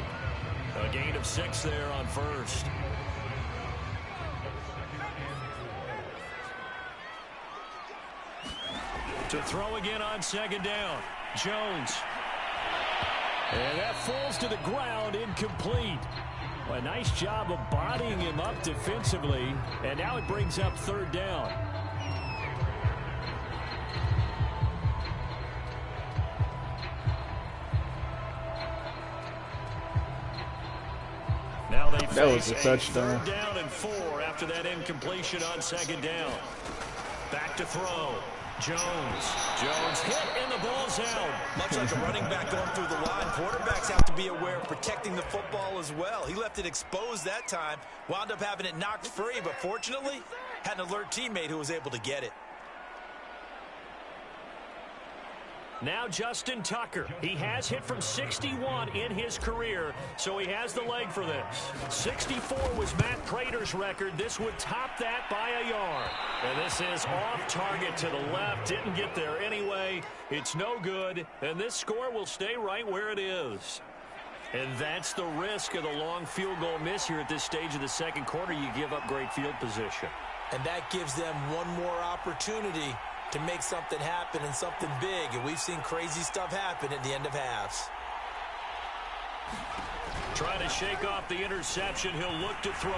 A gain of 6 there on first. To throw again on 2nd down. Jones. And that falls to the ground, incomplete. A nice job of bodying him up defensively. And now it brings up 3rd down. Now they that was a touchdown. 3rd down and 4 after that incompletion on 2nd down. Back to throw. Jones hit, and the ball's out. Much like a running back going through the line, quarterbacks have to be aware of protecting the football as well. He left it exposed that time, wound up having it knocked free, but fortunately, had an alert teammate who was able to get it. Now Justin Tucker. He has hit from 61 in his career, so he has the leg for this. 64 was Matt Prater's record. This would top that by a yard. And this is off target to the left. Didn't get there anyway. It's no good, and this score will stay right where it is. And that's the risk of the long field goal miss here at this stage of the second quarter. You give up great field position. And that gives them one more opportunity to make something happen and something big. And we've seen crazy stuff happen at the end of halves. Trying to shake off the interception. He'll look to throw.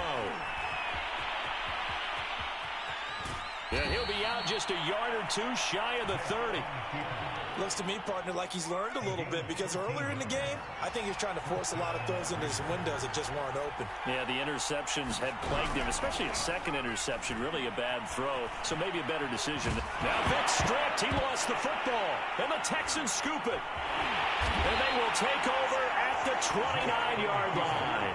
And he'll be out just a yard or two shy of the 30. Looks to me, partner, like he's learned a little bit, because earlier in the game, I think he's trying to force a lot of throws into some windows that just weren't open. Yeah, the interceptions had plagued him, especially a second interception, really a bad throw, so maybe a better decision. Now Vic stripped. He lost the football, and the Texans scoop it. And they will take over at the 29-yard line.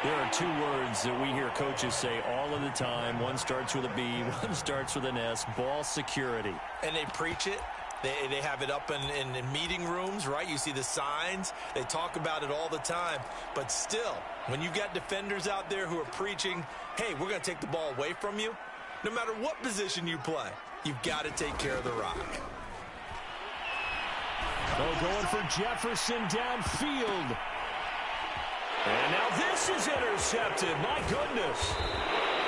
There are two words that we hear coaches say all of the time. One starts with a B, one starts with an S, ball security. And they preach it. They have it up in meeting rooms, right? You see the signs. They talk about it all the time. But still, when you've got defenders out there who are preaching, hey, we're going to take the ball away from you, no matter what position you play, you've got to take care of the rock. Oh, going for Jefferson downfield. And now this is intercepted. My goodness.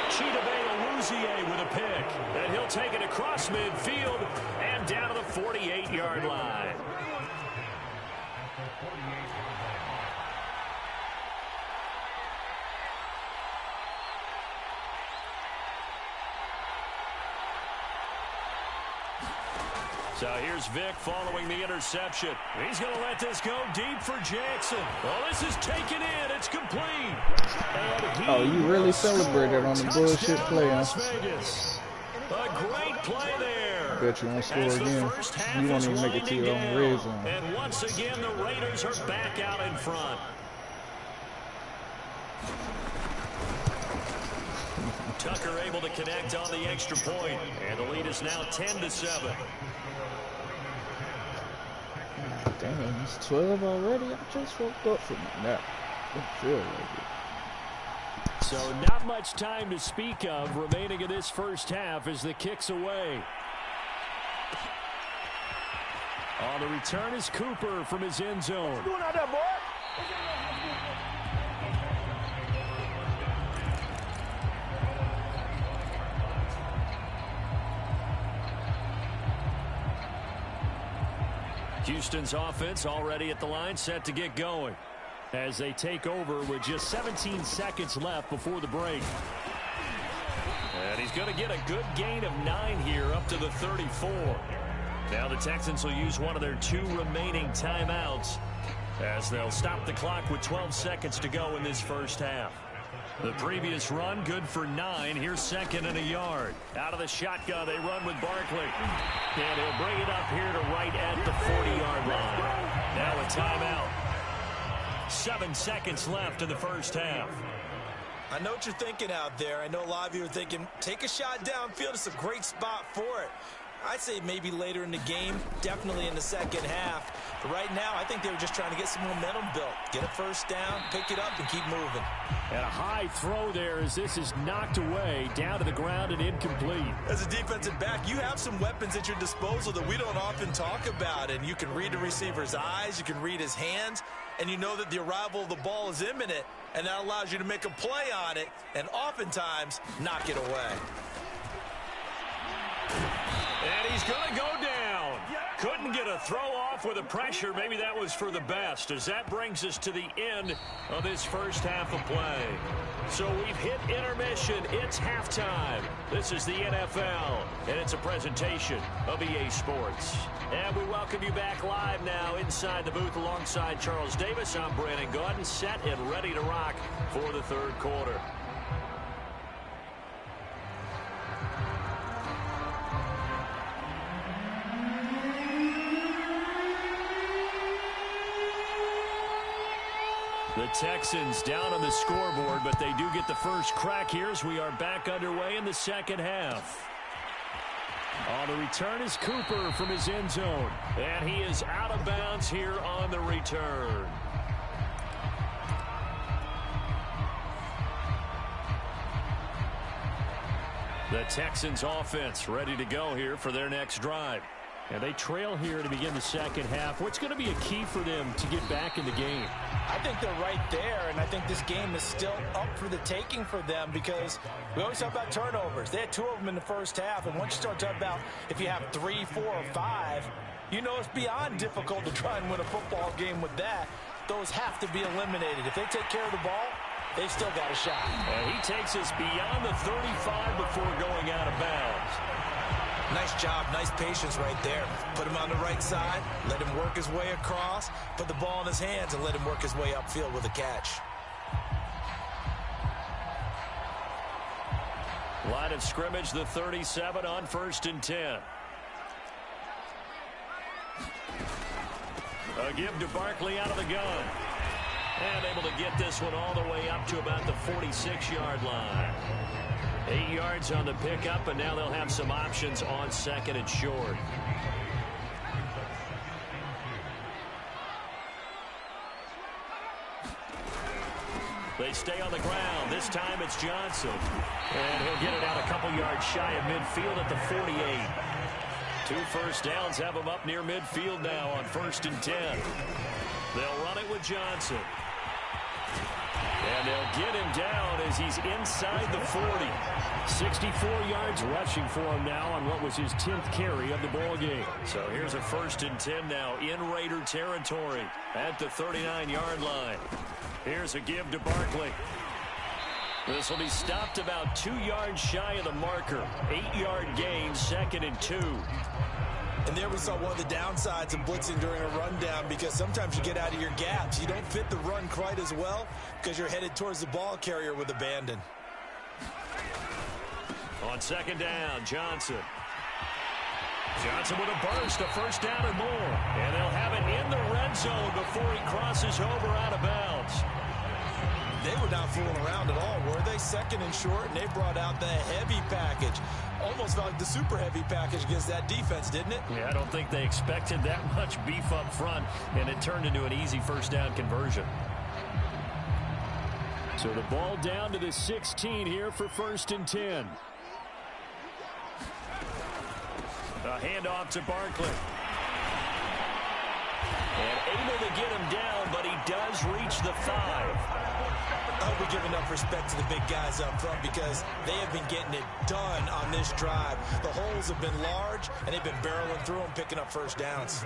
Chidobe Awuzie with a pick. And he'll take it across midfield and down to the 48-yard line. So here's Vic following the interception. He's going to let this go deep for Jackson. Oh, this is taken in. It's complete. Oh, you really celebrated on the bullshit play, huh? Vegas. A great play there. Bet you won't score again. You won't even make it to your own red zone. And once again, the Raiders are back out in front. Tucker able to connect on the extra point, and the lead is now 10-7. Damn, it's 12 already. I just woke up from my nap. I feel like it. So not much time to speak of remaining in this first half as the kick's away. On the return is Cooper from his end zone. What you doing out there, boy? Houston's offense already at the line, set to get going as they take over with just 17 seconds left before the break. And he's going to get a good gain of 9 here up to the 34. Now the Texans will use one of their 2 remaining timeouts as they'll stop the clock with 12 seconds to go in this first half. The previous run good for 9. Here's second and a yard. Out of the shotgun, they run with Barkley. And he'll bring it up here to right at the 40-yard line. Now a timeout. 7 seconds left in the first half. I know what you're thinking out there. I know a lot of you are thinking, take a shot downfield. It's a great spot for it. I'd say maybe later in the game, definitely in the second half. But right now, I think they were just trying to get some momentum built. Get a first down, pick it up, and keep moving. And a high throw there as this is knocked away, down to the ground and incomplete. As a defensive back, you have some weapons at your disposal that we don't often talk about. And you can read the receiver's eyes, you can read his hands, and you know that the arrival of the ball is imminent. And that allows you to make a play on it and oftentimes knock it away. And he's going to go down. Couldn't get a throw off with the pressure. Maybe that was for the best, as that brings us to the end of this first half of play. So we've hit intermission. It's halftime. This is the NFL, and it's a presentation of EA Sports. And we welcome you back live now inside the booth alongside Charles Davis. I'm Brandon Gaudin, set and ready to rock for the third quarter. The Texans down on the scoreboard, but they do get the first crack here as we are back underway in the second half. On the return is Cooper from his end zone, and he is out of bounds here on the return. The Texans offense ready to go here for their next drive. And they trail here to begin the second half. What's going to be a key for them to get back in the game? I think they're right there, and I think this game is still up for the taking for them because we always talk about turnovers. They had 2 of them in the first half, and once you start talking about if you have 3, 4, or 5, you know it's beyond difficult to try and win a football game with that. Those have to be eliminated. If they take care of the ball, they've still got a shot. And he takes us beyond the 35 before going out of bounds. Nice job, nice patience right there. Put him on the right side, let him work his way across, put the ball in his hands, and let him work his way upfield with a catch. Line of scrimmage, the 37 on 1st and 10. A give to Barkley out of the gun. And able to get this one all the way up to about the 46-yard line. 8 yards on the pickup, and now they'll have some options on 2nd and short. They stay on the ground. This time it's Johnson. And he'll get it out a couple yards shy of midfield at the 48. 2 first downs have him up near midfield now on 1st and 10. They'll run it with Johnson. And they'll get him down as he's inside the 40. 64 yards rushing for him now on what was his 10th carry of the ball game. So here's a 1st and 10 now in Raider territory at the 39-yard line. Here's a give to Barkley. This will be stopped about 2 yards shy of the marker. 8-yard gain, 2nd and 2. And there we saw one of the downsides of blitzing during a rundown because sometimes you get out of your gaps. You don't fit the run quite as well because you're headed towards the ball carrier with abandon. On 2nd down, Johnson. Johnson with a burst, a 1st down or more. And they'll have it in the red zone before he crosses over out of bounds. They were not fooling around at all, were they? 2nd and short, and they brought out the heavy package. Almost felt like the super heavy package against that defense, didn't it? Yeah, I don't think they expected that much beef up front, and it turned into an easy 1st down conversion. So the ball down to the 16 here for 1st and 10. A handoff to Barkley. And able to get him down, but he does reach the 5. I hope we give enough respect to the big guys up front because they have been getting it done on this drive. The holes have been large, and they've been barreling through them, picking up 1st downs.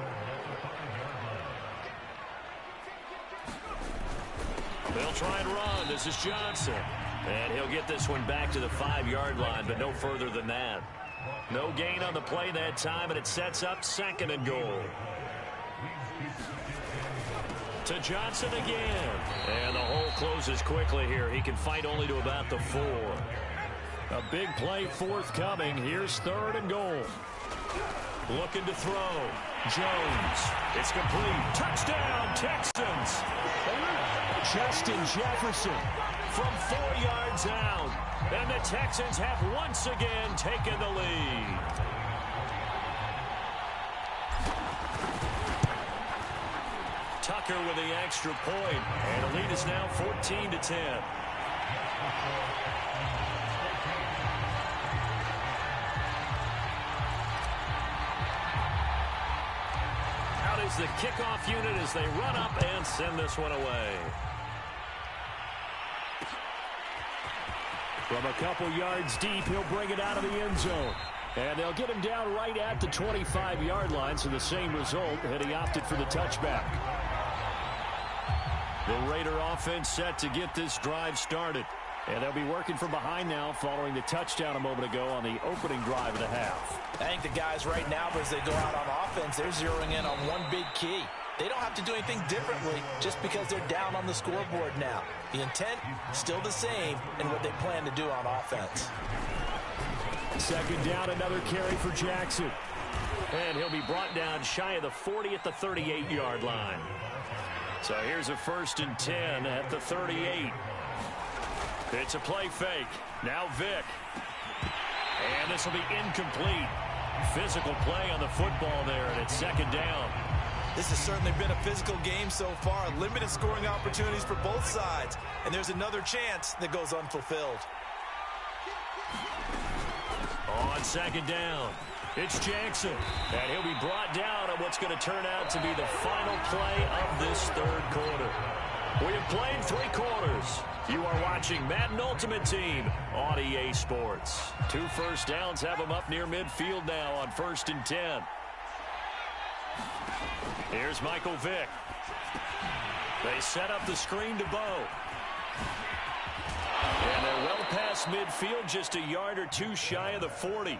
They'll try and run. This is Johnson. And he'll get this one back to the 5-yard line, but no further than that. No gain on the play that time, and it sets up 2nd and goal. To Johnson again. And the hole closes quickly here. He can fight only to about the 4. A big play forthcoming. Here's 3rd and goal. Looking to throw. Jones. It's complete. Touchdown, Texans. Justin Jefferson from 4 yards out. And the Texans have once again taken the lead. Tucker with the extra point, and the lead is now 14-10. Out is the kickoff unit as they run up and send this one away. From a couple yards deep, he'll bring it out of the end zone. And they'll get him down right at the 25-yard line, so the same result, and he opted for the touchback. The Raider offense set to get this drive started. And they'll be working from behind now following the touchdown a moment ago on the opening drive of the half. I think the guys right now, as they go out on offense, they're zeroing in on one big key. They don't have to do anything differently just because they're down on the scoreboard now. The intent, still the same in what they plan to do on offense. 2nd down, another carry for Jackson. And he'll be brought down shy of the 40 at the 38-yard line. So here's a 1st and 10 at the 38. It's a play fake. Now Vick. And this will be incomplete. Physical play on the football there, and it's 2nd down. This has certainly been a physical game so far. Limited scoring opportunities for both sides. And there's another chance that goes unfulfilled. On 2nd down. It's Jackson, and he'll be brought down on what's going to turn out to be the final play of this third quarter. We have played 3 quarters. You are watching Madden Ultimate Team on EA Sports. 2 first downs have them up near midfield now on 1st and 10. Here's Michael Vick. They set up the screen to Bo. And they're well past midfield, just a yard or 2 shy of the 40.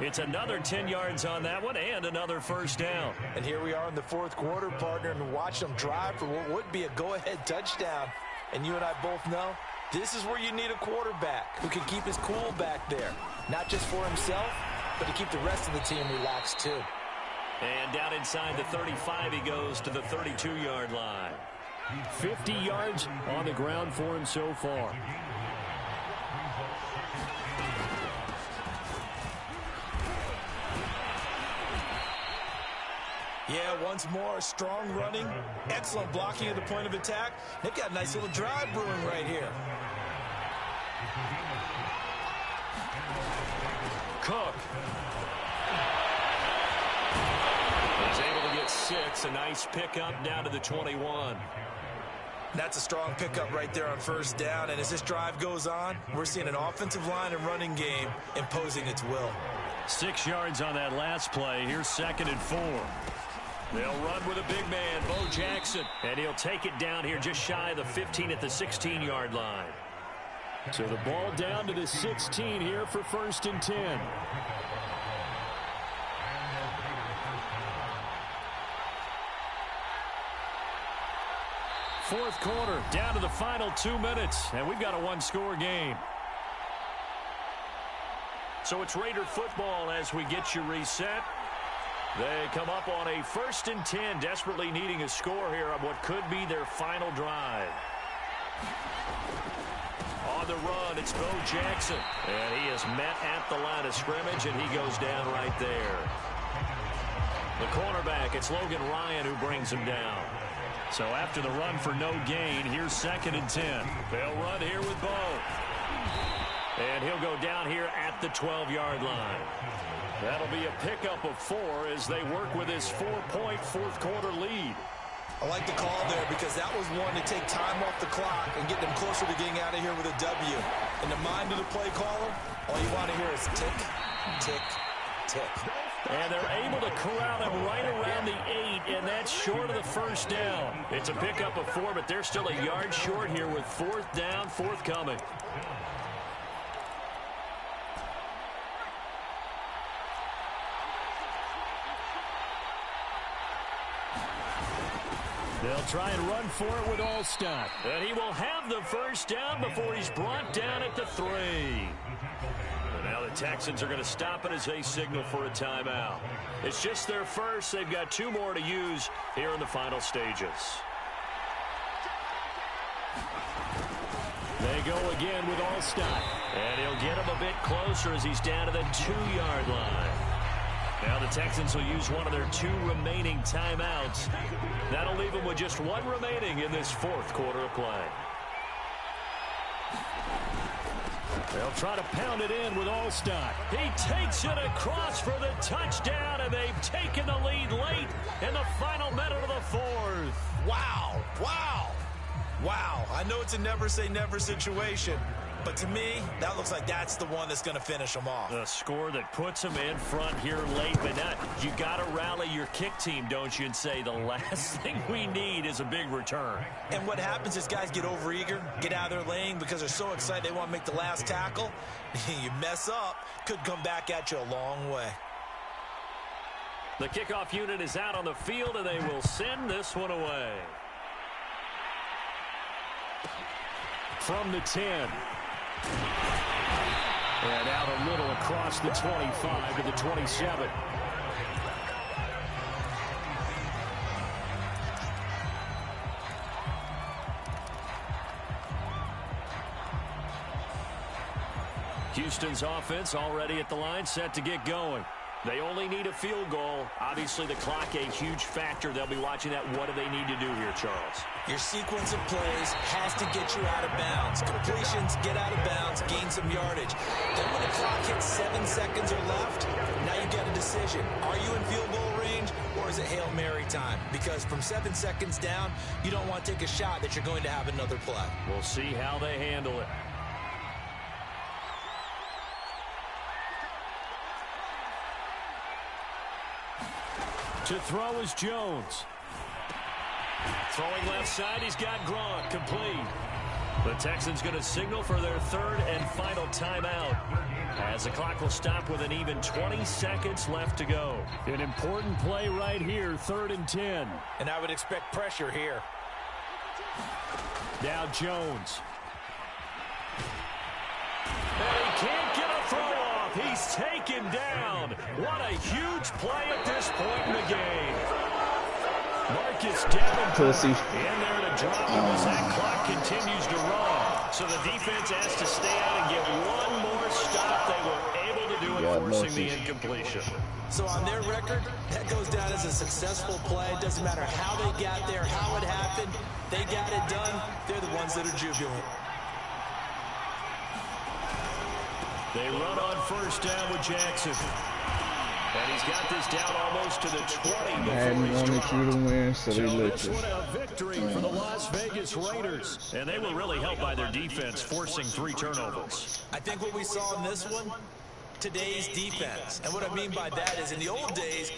It's another 10 yards on that one and another first down. And here we are in the 4th quarter, partner, and watch them drive for what would be a go-ahead touchdown. And you and I both know this is where you need a quarterback who can keep his cool back there. Not just for himself, but to keep the rest of the team relaxed too. And down inside the 35, he goes to the 32-yard line. 50 yards on the ground for him so far. Yeah, once more, strong running, excellent blocking at the point of attack. They've got a nice little drive brewing right here. Cook. He's able to get 6. A nice pickup down to the 21. That's a strong pickup right there on first down. And as this drive goes on, we're seeing an offensive line and running game imposing its will. 6 yards on that last play. Here's 2nd and 4. They'll run with a big man, Bo Jackson. And he'll take it down here just shy of the 15 at the 16-yard line. So the ball down to the 16 here for 1st and 10. Fourth quarter, down to the final 2 minutes, and we've got a 1-score game. So it's Raider football as we get you reset. They come up on a 1st and 10, desperately needing a score here on what could be their final drive. On the run, it's Bo Jackson, and he is met at the line of scrimmage, and he goes down right there. The cornerback, it's Logan Ryan who brings him down. So after the run for no gain, here's 2nd and 10. They'll run here with Bo. And he'll go down here at the 12-yard line. That'll be a pickup of 4 as they work with his 4-point fourth quarter lead. I like the call there because that was one to take time off the clock and get them closer to getting out of here with a W. In the mind of the play caller, all you want to hear is tick, tick, tick. And they're able to corral him right around the 8, and that's short of the first down. It's a pickup of 4, but they're still a yard short here with 4th down, forthcoming. They'll try and run for it with Allstott. And he will have the first down before he's brought down at the 3. And now the Texans are going to stop it as they signal for a timeout. It's just their first. They've got 2 more to use here in the final stages. They go again with Allstott. And he'll get him a bit closer as he's down to the 2-yard line. Now the Texans will use one of their 2 remaining timeouts. That'll leave them with just 1 remaining in this 4th quarter of play. They'll try to pound it in with Allstott. He takes it across for the touchdown, and they've taken the lead late in the final minute of the 4th. Wow, wow, wow. I know it's a never-say-never situation, but to me, that looks like that's the one that's going to finish them off. A score that puts them in front here late, but not. You got to rally your kick team, don't you, and say the last thing we need is a big return. And what happens is guys get overeager, get out of their lane because they're so excited they want to make the last tackle. You mess up, could come back at you a long way. The kickoff unit is out on the field, and they will send this one away. From the 10. And out a little across the 25 to the 27. Houston's offense already at the line, set to get going. They only need a field goal. Obviously, the clock a huge factor. They'll be watching that. What do they need to do here, Charles? Your sequence of plays has to get you out of bounds. Completions, get out of bounds, gain some yardage. Then when the clock hits 7 seconds or left, now you've got a decision. decision. Are you in field goal range, or is it Hail Mary time? Because from 7 seconds down, you don't want to take a shot that you're going to have another play. We'll see how they handle it. To throw is Jones. Throwing left side, he's got Gronk, complete. The Texans going to signal for their third and final timeout, as the clock will stop with an even 20 seconds left to go. An important play right here, 3rd and 10. And I would expect pressure here. Now Jones. And he can't get a throw off. He's taken down. What a huge play at this point in the game. Marcus Davenport in there to drop him as that clock continues to run. So the defense has to stay out and get one more stop. They were able to do it, forcing the incompletion. So on their record, that goes down as a successful play. It doesn't matter how they got there, how it happened. They got it done. They're the ones that are jubilant. They run on 1st down with Jackson. And he's got this down almost to the 20 before he's dropped. So this one a victory for the Las Vegas Raiders. And they were really helped by their defense, forcing 3 turnovers. I think what we saw in this one, today's defense. And what I mean by that is in the old days,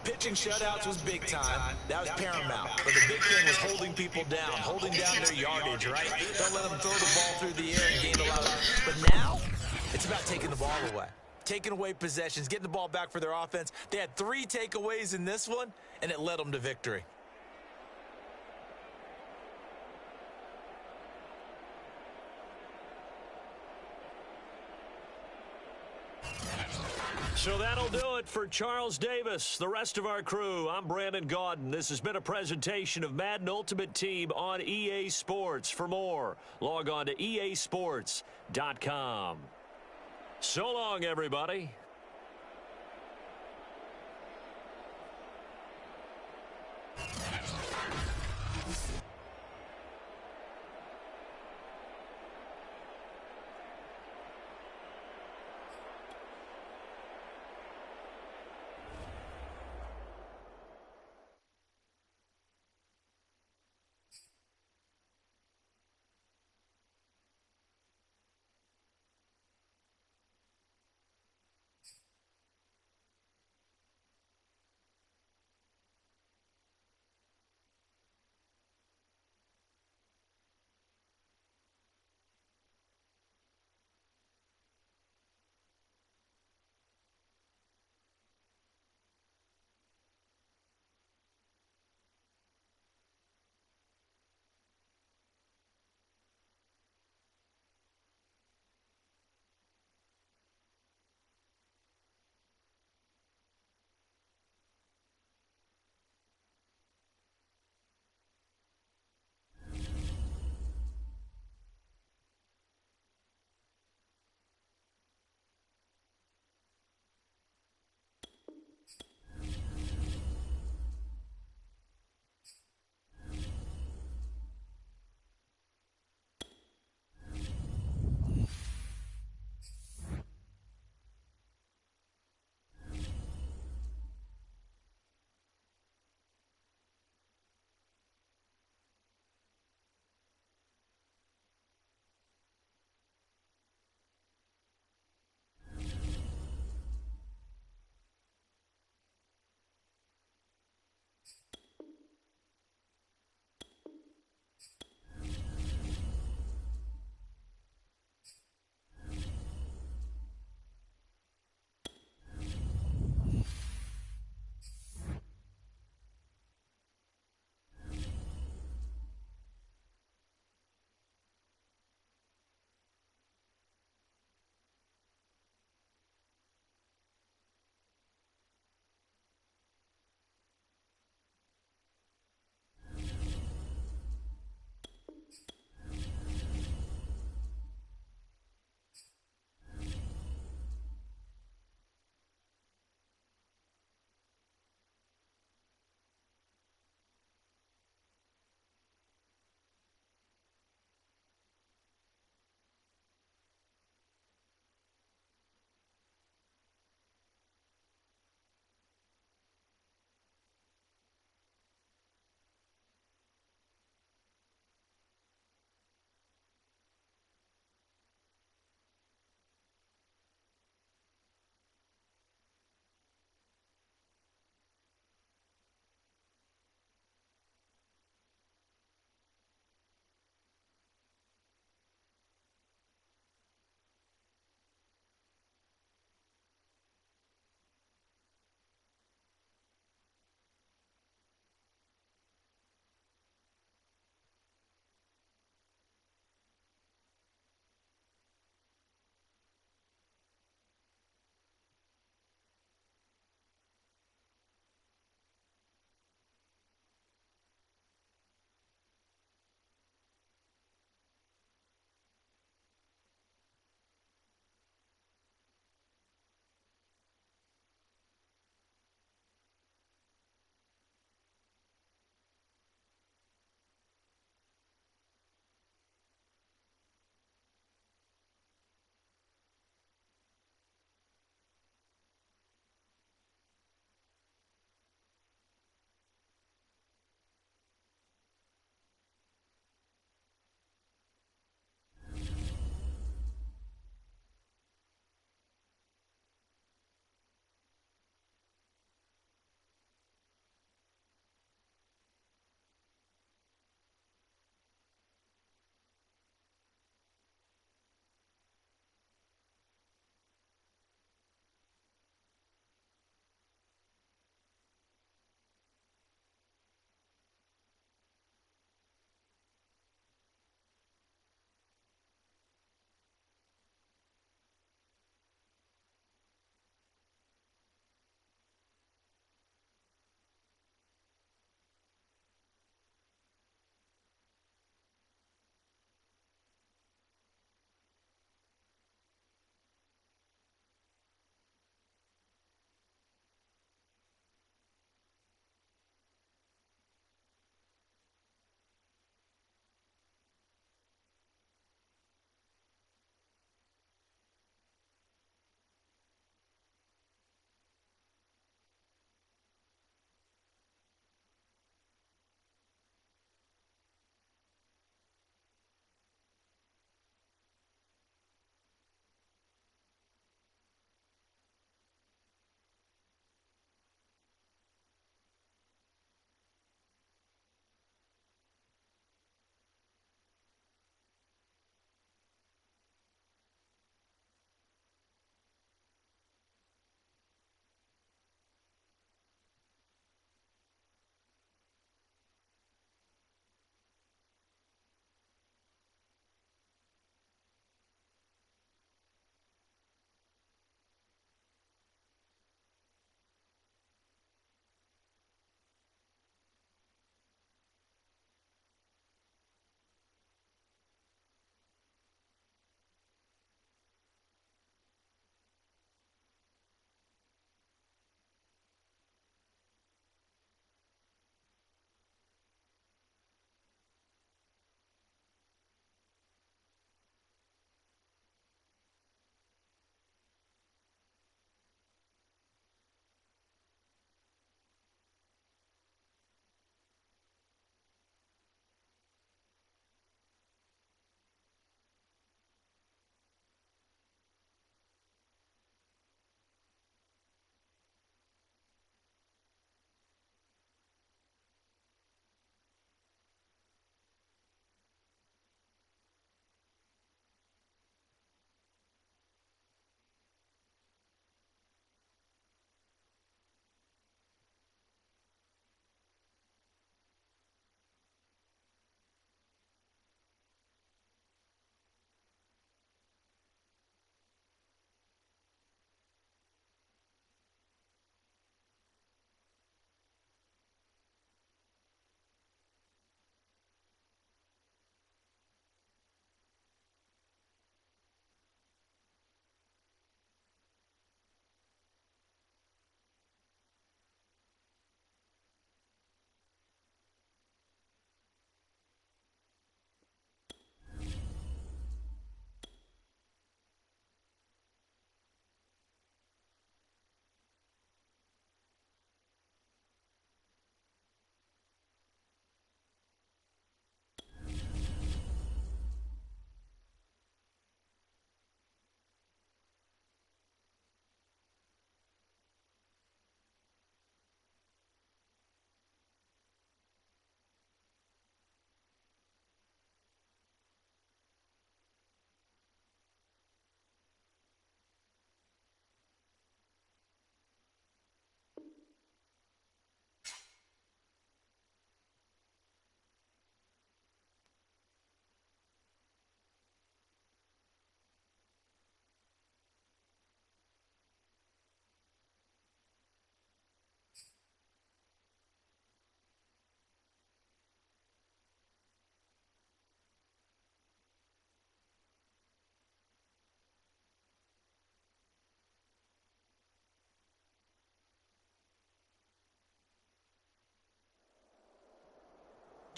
pitching shutouts was big time. That was paramount. But the big thing was holding people down, holding down their yardage, right? Don't let them throw the ball through the air and gain a lot of. But now, it's about taking the ball away. Taking away possessions, getting the ball back for their offense. They had 3 takeaways in this one, and it led them to victory. So that'll do it for Charles Davis, the rest of our crew. I'm Brandon Gaudin. This has been a presentation of Madden Ultimate Team on EA Sports. For more, log on to easports.com. So long, everybody.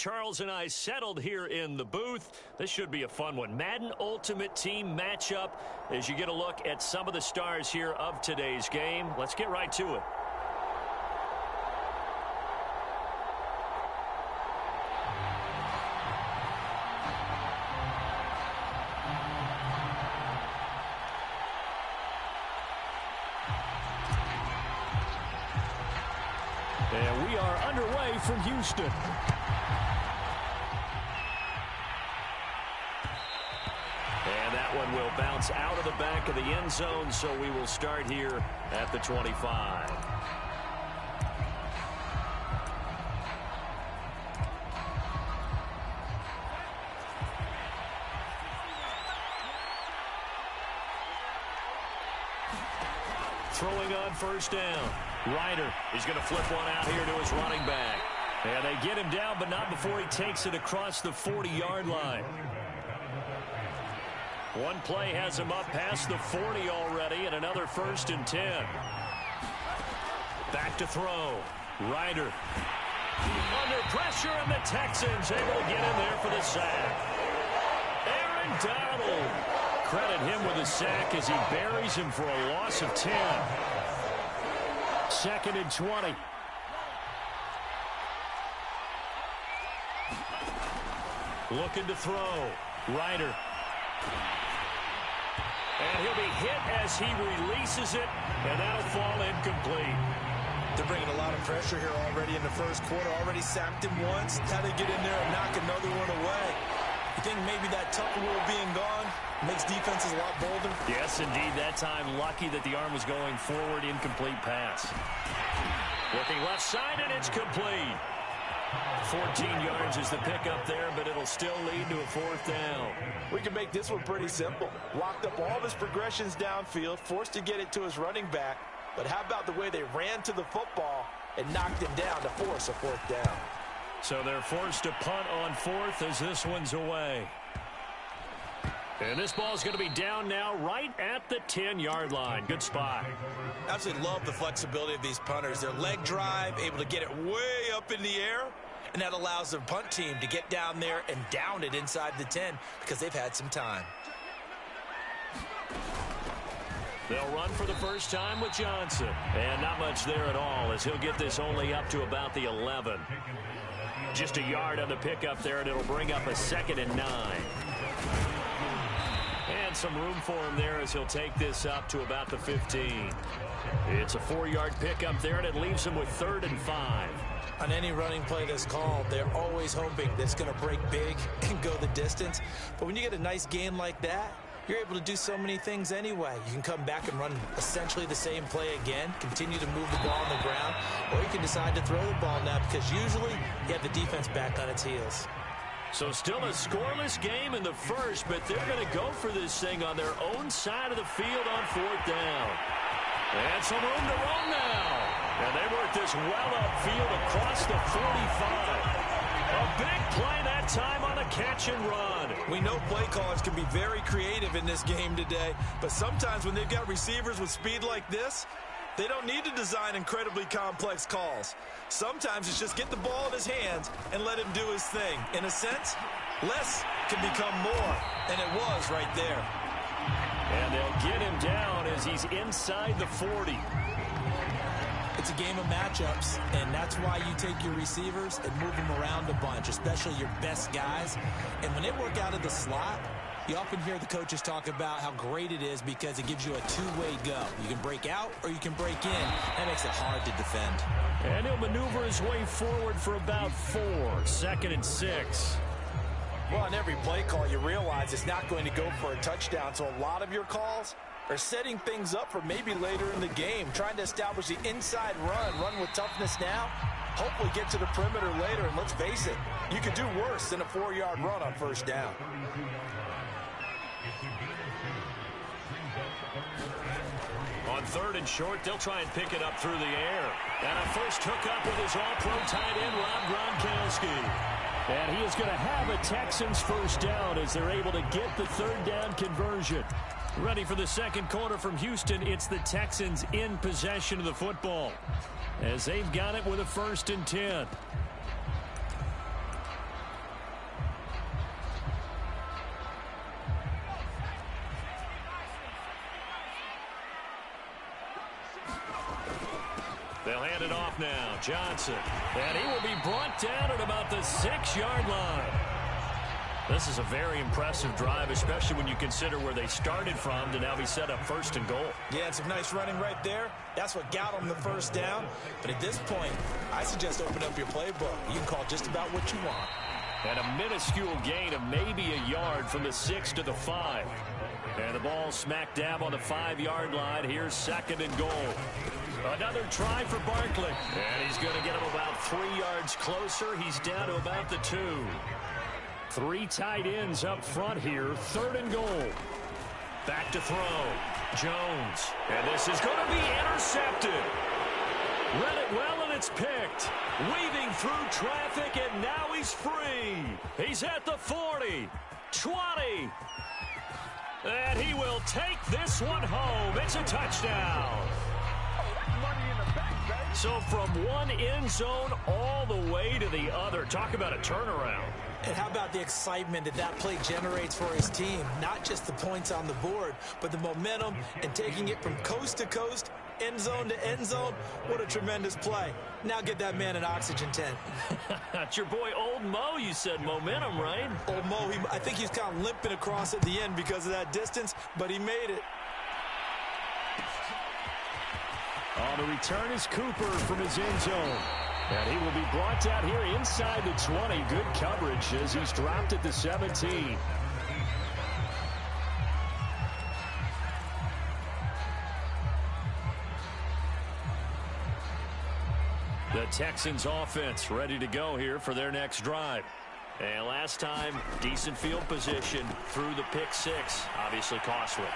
Charles and I settled here in the booth. This should be a fun one. Madden Ultimate Team matchup as you get a look at some of the stars here of today's game. Let's get right to it. And we are underway from Houston. And that one will bounce out of the back of the end zone, so we will start here at the 25. Throwing on first down. Ryder is going to flip one out here to his running back. And they get him down, but not before he takes it across the 40-yard line. One play has him up past the 40 already, and another 1st and 10. Back to throw. Ryder under pressure, and the Texans able to get in there for the sack. Aaron Donald. Credit him with a sack as he buries him for a loss of 10. 2nd and 20. Looking to throw. Ryder. And he'll be hit as he releases it, and that'll fall incomplete. They're bringing a lot of pressure here already in the first quarter. Already sacked him once. Had to get in there and knock another one away. You think maybe that Tucker rule being gone makes defenses a lot bolder? Yes, indeed. That time, lucky that the arm was going forward. Incomplete pass. Looking left side, and it's complete. 14 yards is the pickup there, but it'll still lead to a 4th down. We can make this one pretty simple. Locked up all of his progressions downfield, forced to get it to his running back. But how about the way they ran to the football and knocked him down to force a 4th down? So they're forced to punt on 4th as this one's away. And this ball's going to be down now right at the 10-yard line. Good spot. Absolutely love the flexibility of these punters. Their leg drive, able to get it way up in the air, and that allows their punt team to get down there and down it inside the 10 because they've had some time. They'll run for the first time with Johnson. And not much there at all as he'll get this only up to about the 11. Just a yard on the pickup there, and it'll bring up a 2nd and 9. And some room for him there as he'll take this up to about the 15. It's a 4-yard pickup there, and it leaves him with 3rd and 5. On any running play that's called, they're always hoping that it's going to break big and go the distance. But when you get a nice gain like that, you're able to do so many things anyway. You can come back and run essentially the same play again, continue to move the ball on the ground, or you can decide to throw the ball now because usually you have the defense back on its heels. So still a scoreless game in the first, but they're going to go for this thing on their own side of the field on 4th down. And some room to run now. And they work this well upfield across the 45. A big play that time on a catch and run. We know play callers can be very creative in this game today, but sometimes when they've got receivers with speed like this, they don't need to design incredibly complex calls. Sometimes it's just get the ball in his hands and let him do his thing. In a sense, less can become more, and it was right there. And they'll get him down as he's inside the 40. It's a game of matchups, and that's why you take your receivers and move them around a bunch, especially your best guys. And when they work out of the slot, you often hear the coaches talk about how great it is because it gives you a two-way go. You can break out or you can break in. That makes it hard to defend. And he'll maneuver his way forward for about 4. 2nd and 6. Well, on every play call, you realize it's not going to go for a touchdown, so a lot of your calls are setting things up for maybe later in the game, trying to establish the inside run with toughness now, hopefully get to the perimeter later, and let's face it, you could do worse than a 4-yard run on 1st down. On 3rd and short, they'll try and pick it up through the air. And a first hookup with his all-pro tight end, Rob Gronkowski. And he is going to have a Texans 1st down as they're able to get the 3rd down conversion. Ready for the second quarter from Houston. It's the Texans in possession of the football as they've got it with a 1st and 10. They'll hand it off now. Johnson. And he will be brought down at about the 6-yard line. This is a very impressive drive, especially when you consider where they started from to now be set up 1st and goal. Yeah, and some nice running right there. That's what got them the first down. But at this point, I suggest open up your playbook. You can call just about what you want. And a minuscule gain of maybe a yard from the 6 to the 5. And the ball smack dab on the 5-yard line. Here's 2nd and goal. Another try for Barkley. And he's going to get him about 3 yards closer. He's down to about the 2. 3 tight ends up front here. 3rd and goal. Back to throw. Jones. And this is going to be intercepted. Read it well, and it's picked. Weaving through traffic, and now he's free. He's at the 40, 20. And he will take this one home. It's a touchdown. So from one end zone all the way to the other. Talk about a turnaround. And how about the excitement that that play generates for his team? Not just the points on the board, but the momentum and taking it from coast to coast, end zone to end zone. What a tremendous play. Now get that man an oxygen tent. It's your boy Old Mo, you said. Momentum, right? Old Mo, I think he's kind of limping across at the end because of that distance, but he made it. On the return is Cooper from his end zone. And he will be brought down here inside the 20. Good coverage as he's dropped at the 17. The Texans offense ready to go here for their next drive. And last time, decent field position through the pick 6. Obviously costly.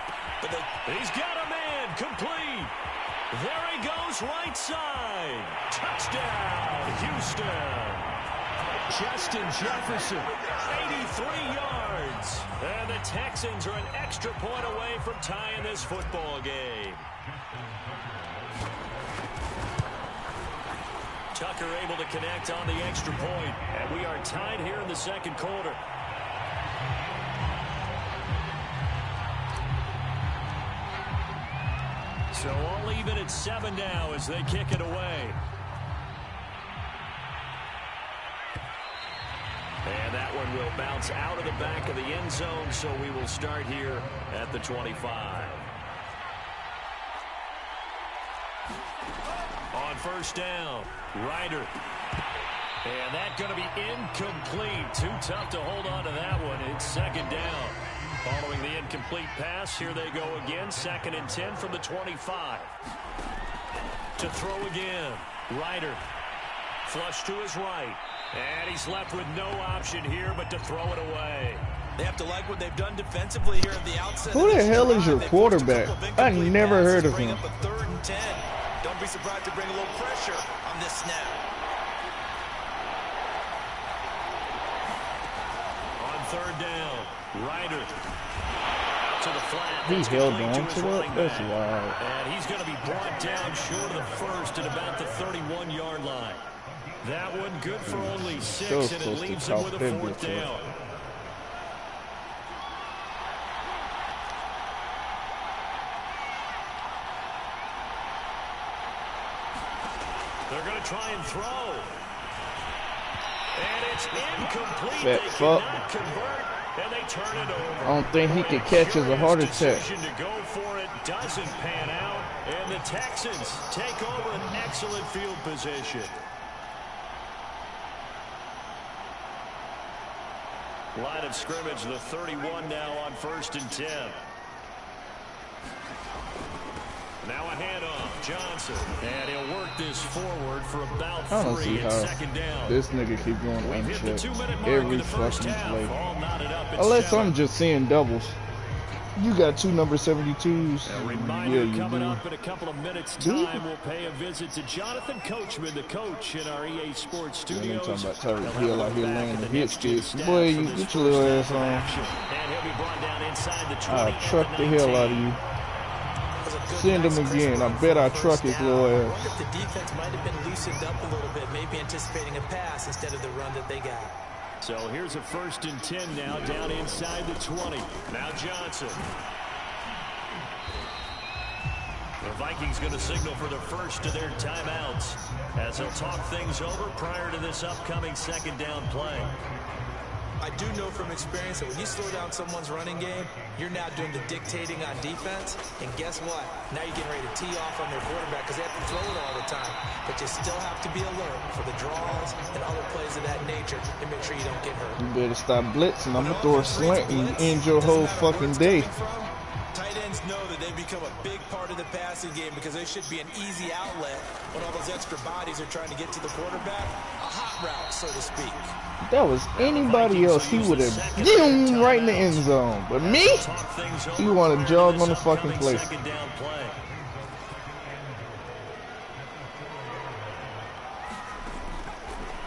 But he's got a man complete. There he goes right side. Touchdown, Houston. Justin Jefferson, 83 yards. And the Texans are an extra point away from tying this football game. Tucker able to connect on the extra point. And we are tied here in the 2nd quarter. So all even at 7 now as they kick it away. And that one will bounce out of the back of the end zone, so we will start here at the 25. On 1st down, Ryder. And that's going to be incomplete. Too tough to hold on to that one. It's 2nd down. Following the incomplete pass, here they go again. 2nd and 10 from the 25. To throw again. Ryder. Flush to his right. And he's left with no option here but to throw it away. They have to like what they've done defensively here at the outset. Who the hell is your quarterback? I never heard of him. Up a 3rd and 10. Don't be surprised to bring a little pressure on this snap. On 3rd down, Ryder out to the flat. He held on to it? That's wild. And he's going to be brought down short of the 1st at about the 31-yard line. That one good for only 6, and it leaves him with a 4th down. They're going to try and throw. And it's incomplete. Fat They fuck. cannot convert, and they turn it over. I don't think he can catch as a heart attack. Decision to go for it doesn't pan out, and the Texans take over an excellent field position. Line of scrimmage, the 31 now on 1st and 10. Now a handoff, Johnson. And he'll work this forward for about I don't see 3 and how 2nd down. this nigga keep going We've hit the unchecked 2-minute mark every in the first fucking half. play. All knotted up at Unless 7. I'm just seeing doubles. You got 2 number 72s. A reminder Yeah, you coming do. up in a couple of minutes' Do you? time, we'll pay a visit to Jonathan Coachman, the coach in our EA Sports Man, I'm Studios. talking about Tyreek They'll have Hill a out look here back laying at the the hit next gen sticks. stats Boy, for you this get your little first ass half of on. action. And he'll be brought down inside the 20 I'll at truck the 19. hell out of you. Send him again. I bet I truck his little I ass. wonder if the defense might have been loosened up a little bit, maybe anticipating a pass instead of the run that they got. So here's a 1st and 10 now down inside the 20. Now Johnson. Vikings going to signal for the first of their timeouts as they'll talk things over prior to this upcoming second down play. I do know from experience that when you slow down someone's running game, you're now doing the dictating on defense. And guess what? Now you're getting ready to tee off on their quarterback because they have to throw it all the time. But you still have to be alert for the draws and other plays of that nature to make sure you don't get hurt. You better stop blitzing. I'm going to throw a slant and end your whole fucking day. Tight ends know that they become a big part of the passing game because they should be an easy outlet when all those extra bodies are trying to get to the quarterback. A hot route, so to speak. If that was anybody else, he would have zoomed right in the end zone. But me, he want to jog on the fucking play.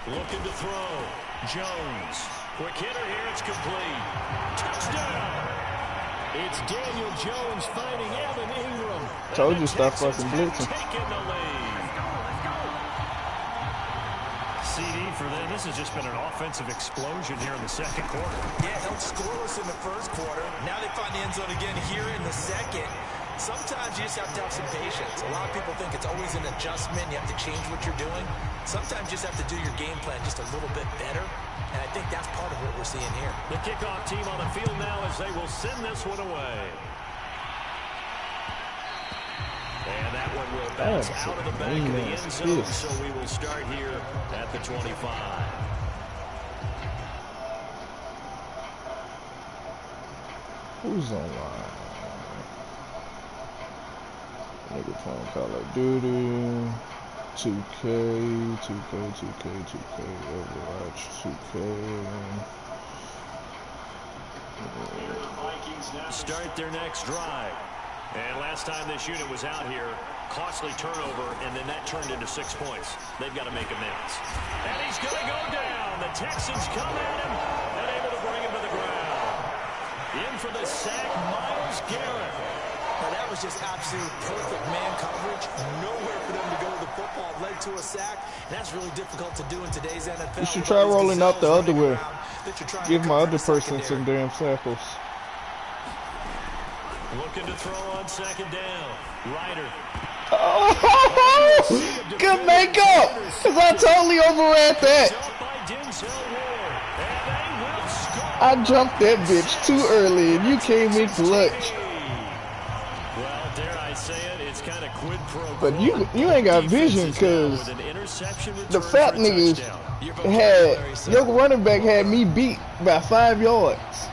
Looking to throw. Jones. Quick hitter here. It's complete. Touchdown. It's Daniel Jones finding Evan Ingram. Told you stop fucking blitzing. CD for them. This has just been an offensive explosion here in the second quarter. Yeah, held scoreless in the first quarter. Now they find the end zone again here in the second. Sometimes you just have to have some patience. A lot of people think it's always an adjustment. You have to change what you're doing. Sometimes you just have to do your game plan just a little bit better. And I think that's part of what we're seeing here. The kickoff team on the field now as they will send this one away. And that one will bounce out of the back of the end zone, so we will start here at the 25. Who's online? Nigga playing Call of Duty, 2K, Overwatch, 2K. Start their next drive. And last time this unit was out here, costly turnover, and then that turned into 6 points. They've got to make amends. And he's going to go down. The Texans come at him and able to bring him to the ground. In for the sack, Myles Garrett. Now that was just absolute perfect man coverage. Nowhere for them to go with the football. It led to a sack. And that's really difficult to do in today's NFL. You should try rolling out the other way. Give my other person some damn sackles. Looking to throw on second down. Ryder. Oh, good makeup. Because I totally overran that. I jumped that bitch too early and you came in clutch. Well, dare I say it, it's kind of quid pro quo. But you ain't got vision because the fat niggas had, your running back had me beat by 5 yards.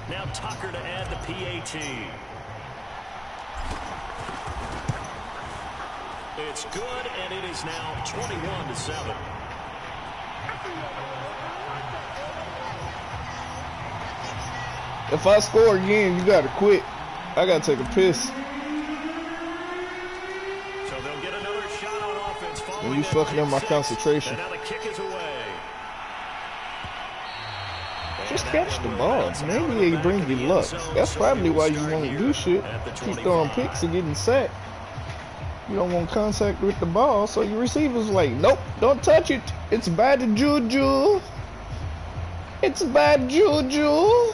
Now Tucker to add the PAT. It's good, and it is now 21-7. If I score again, you gotta quit. I gotta take a piss. So they'll get another shot on offense. And you fucking up my concentration. And now the kick is away. Just catch the ball. Maybe they bring you luck. That's probably why you want to do shit. Keep throwing picks and getting sacked. You don't want contact with the ball, so your receiver's like, nope, don't touch it. It's bad juju. It's bad juju.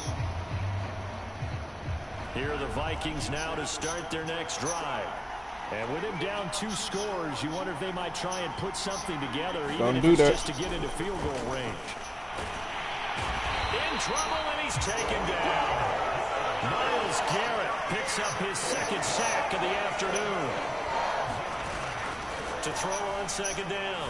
Here are the Vikings now to start their next drive. And with him down 2 scores, you wonder if they might try and put something together, even if it's just to get into field goal range. In trouble, and he's taken down. Myles Garrett picks up his second sack of the afternoon. To throw on second down,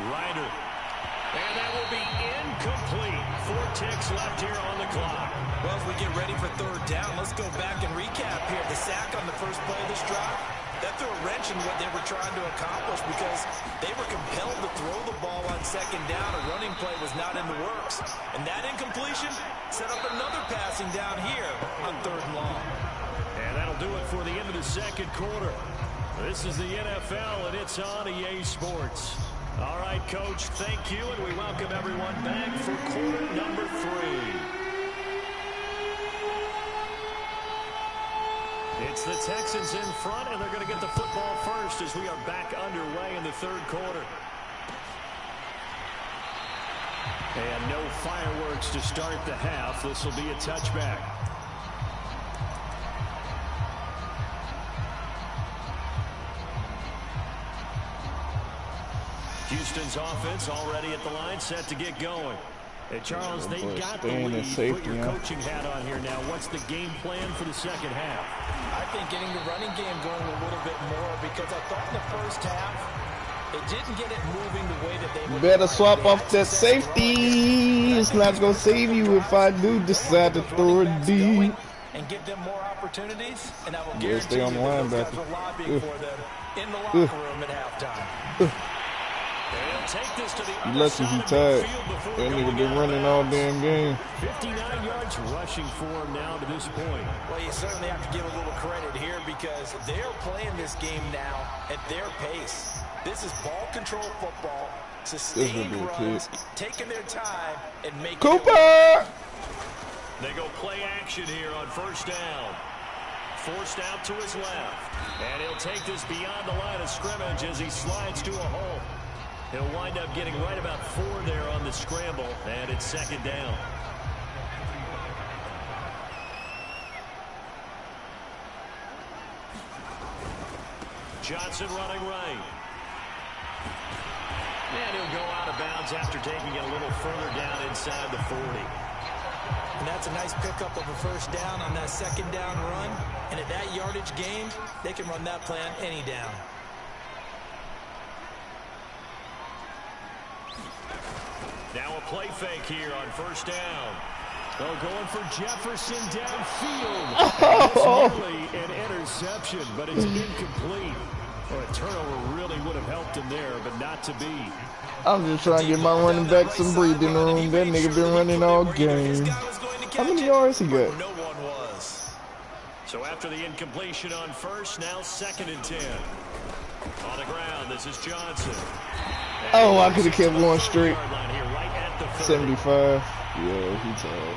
Ryder. And that will be incomplete. 4 ticks left here on the clock. Well, as we get ready for third down, let's go back and recap here. The sack on the first play of this drive, that threw a wrench in what they were trying to accomplish because they were compelled to throw the ball on second down. A running play was not in the works. And that incompletion set up another passing down here on third and long. And that'll do it for the end of the second quarter. This is the NFL, and it's on EA Sports. All right, Coach, thank you, and we welcome everyone back for quarter number 3. It's the Texans in front, and they're going to get the football first as we are back underway in the third quarter. And no fireworks to start the half. This will be a touchback. Houston's offense already at the line, set to get going. Hey, Charles, they got the staying in lead. safety, Put your huh? coaching hat on here now. What's the game plan for the second half? I think getting the running game going a little bit more because I thought in the first half it didn't get it moving the way that they would. Better swap off that safety. It's not gonna save you if I do decide to throw it deep. And give them more opportunities, and I will Yeah, guarantee stay on you the that those linebacker. guys are lobbying for them in the locker room at halftime. They'll take this to the other Lucky side he of tired. midfield before That nigga going been out of running all bounds. damn game. 59 yards rushing for him now to this point. Well, you certainly have to give a little credit here because they're playing this game now at their pace. This is ball control football, sustained be a runs, kick. taking their time, and making it Cooper! They go play action here on first down. Forced out to his left. And he'll take this beyond the line of scrimmage as he slides to a hole. He'll wind up getting right about 4 there on the scramble, and it's second down. Johnson running right. And he'll go out of bounds after taking it a little further down inside the 40. And that's a nice pickup of a first down on that second down run. And at that yardage gain, they can run that play on any down. Now a play fake here on first down. Oh, going for Jefferson downfield. It's nearly an interception, but it's incomplete. Well, a turnover really would have helped him there, but not to be. I'm just trying to get my running back some breathing room. That nigga been running all game. How many yards he got? No one was. So after the incompletion on first, now 2nd and 10. On the ground, this is Johnson. Oh, I could have kept going straight. Yard line here, right at the 30. 75. Yeah, he tired.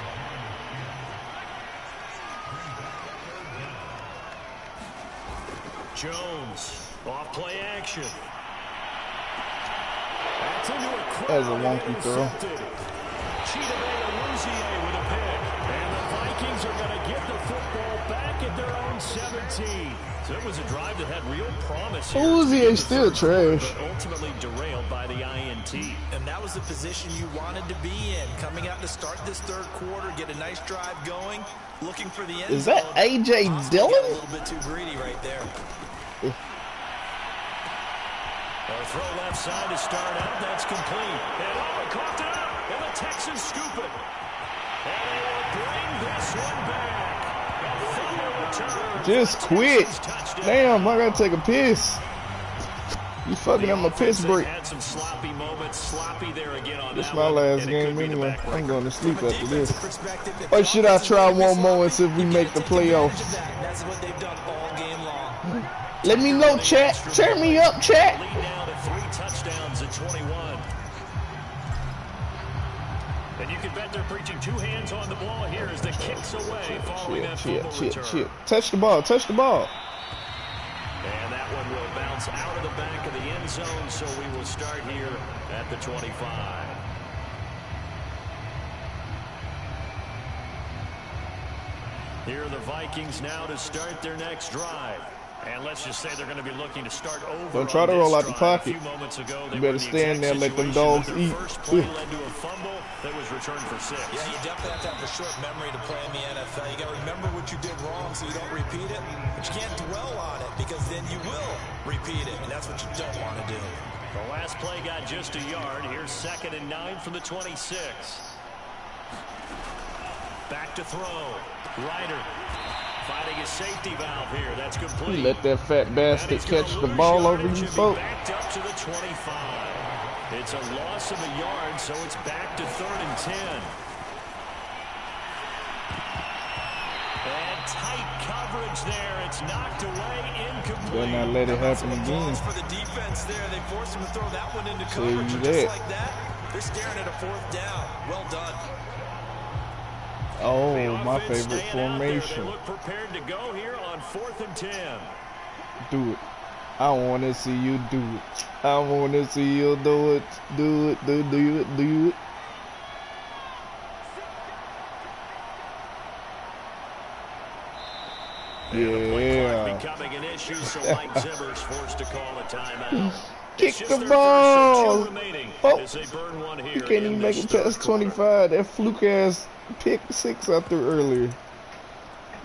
Jones, off play action. That's into a crowd. That was a wonky throw. Chidobe Awuzie with a pick. And the Vikings are going to get the football back at their own 17. So it was a drive that had real promise here. Uzi is still trash. But ultimately derailed by the INT. And that was the position you wanted to be in. Coming out to start this third quarter, get a nice drive going, looking for the end Is that zone. A.J. Possibly got a Dillon? little bit too greedy right there. A throw left side to start out. That's complete. And oh, coughed it up. And the Texans scoop it. And they will bring this one back. A fumble return. Just quit. Damn, I gotta take a piss. You fucking up my piss break. Had some sloppy moments. Sloppy there again on This that my one, last and it game could be the anyway. backbreaker. I'm going to sleep From a after defensive this. perspective, if Or the should I offense try is one sloppy, more and see if we you make gotta the take advantage of playoffs? that. That's what they've done all game long. Let me know, chat. Turn me up, chat. Lead now to 3 touchdowns at 21. And you can bet they're preaching 2 hands on the ball here as the kicks away following that fumble return. Chill. Touch the ball. Touch the ball. And that one will bounce out of the back of the end zone, so we will start here at the 25. Here are the Vikings now to start their next drive. And let's just say they're going to be looking to start over. Don't try to on roll this out the drive. pocket. A few moments ago, they You were better in the stand exact there and let them situation dogs that their eat. First play led to a fumble that was returned for 6. Yeah, you definitely have to have a short memory to play in the NFL. You got to remember what you did wrong so you don't repeat it. But you can't dwell on it because then you will repeat it, and that's what you don't want to do. The last play got just a yard. Here's 2nd and 9 from the 26. Back to throw. Ryder finding his safety valve here. That's complete. You let that fat bastard catch the ball over you, folks. Backed up to the 25. It's a loss of a yard, so it's back to 3rd and 10. And tight coverage there. It's knocked away, incomplete. Better not let it happen again. For the defense there, they forced him to throw that one into Tell you coverage. And that. just like that, they're staring at a 4th down. Well done. Oh, The my offense favorite staying out there. formation. They look prepared to go here on 4th and 10. Do it. I want to see you do it. I want to see you do it. Do it. Do it. And the play clock Yeah. becoming an issue, so Mike Zimmer's forced to call a timeout. Kick just the their ball. first, so 2 remaining Oh, as they burn one here. he can't even make it past 25. That fluke ass pick 6 out there earlier.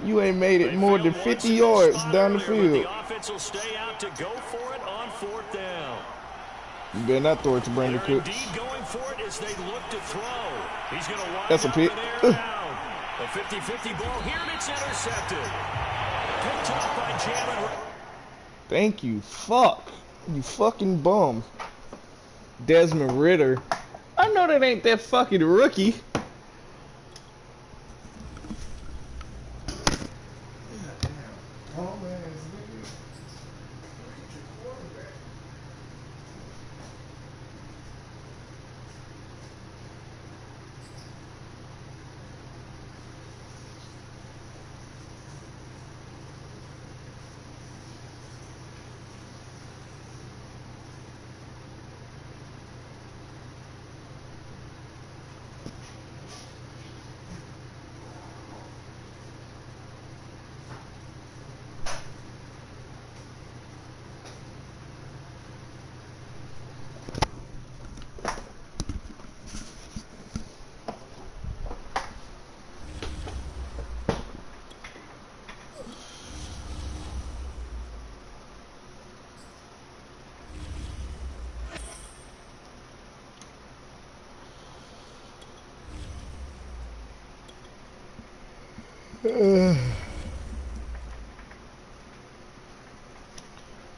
You ain't made it more than 50 yards down the field. The offense will stay out to go for it on 4th down. You better not throw it to Brandon They're Cooks. indeed going for it as they look to throw. He's going to wind That's a up pick. in air down. A 50-50 ball here, and it's intercepted. Picked up by Jalen. Thank you. Fuck. You fucking bum. Desmond Ridder. I know that ain't that fucking rookie.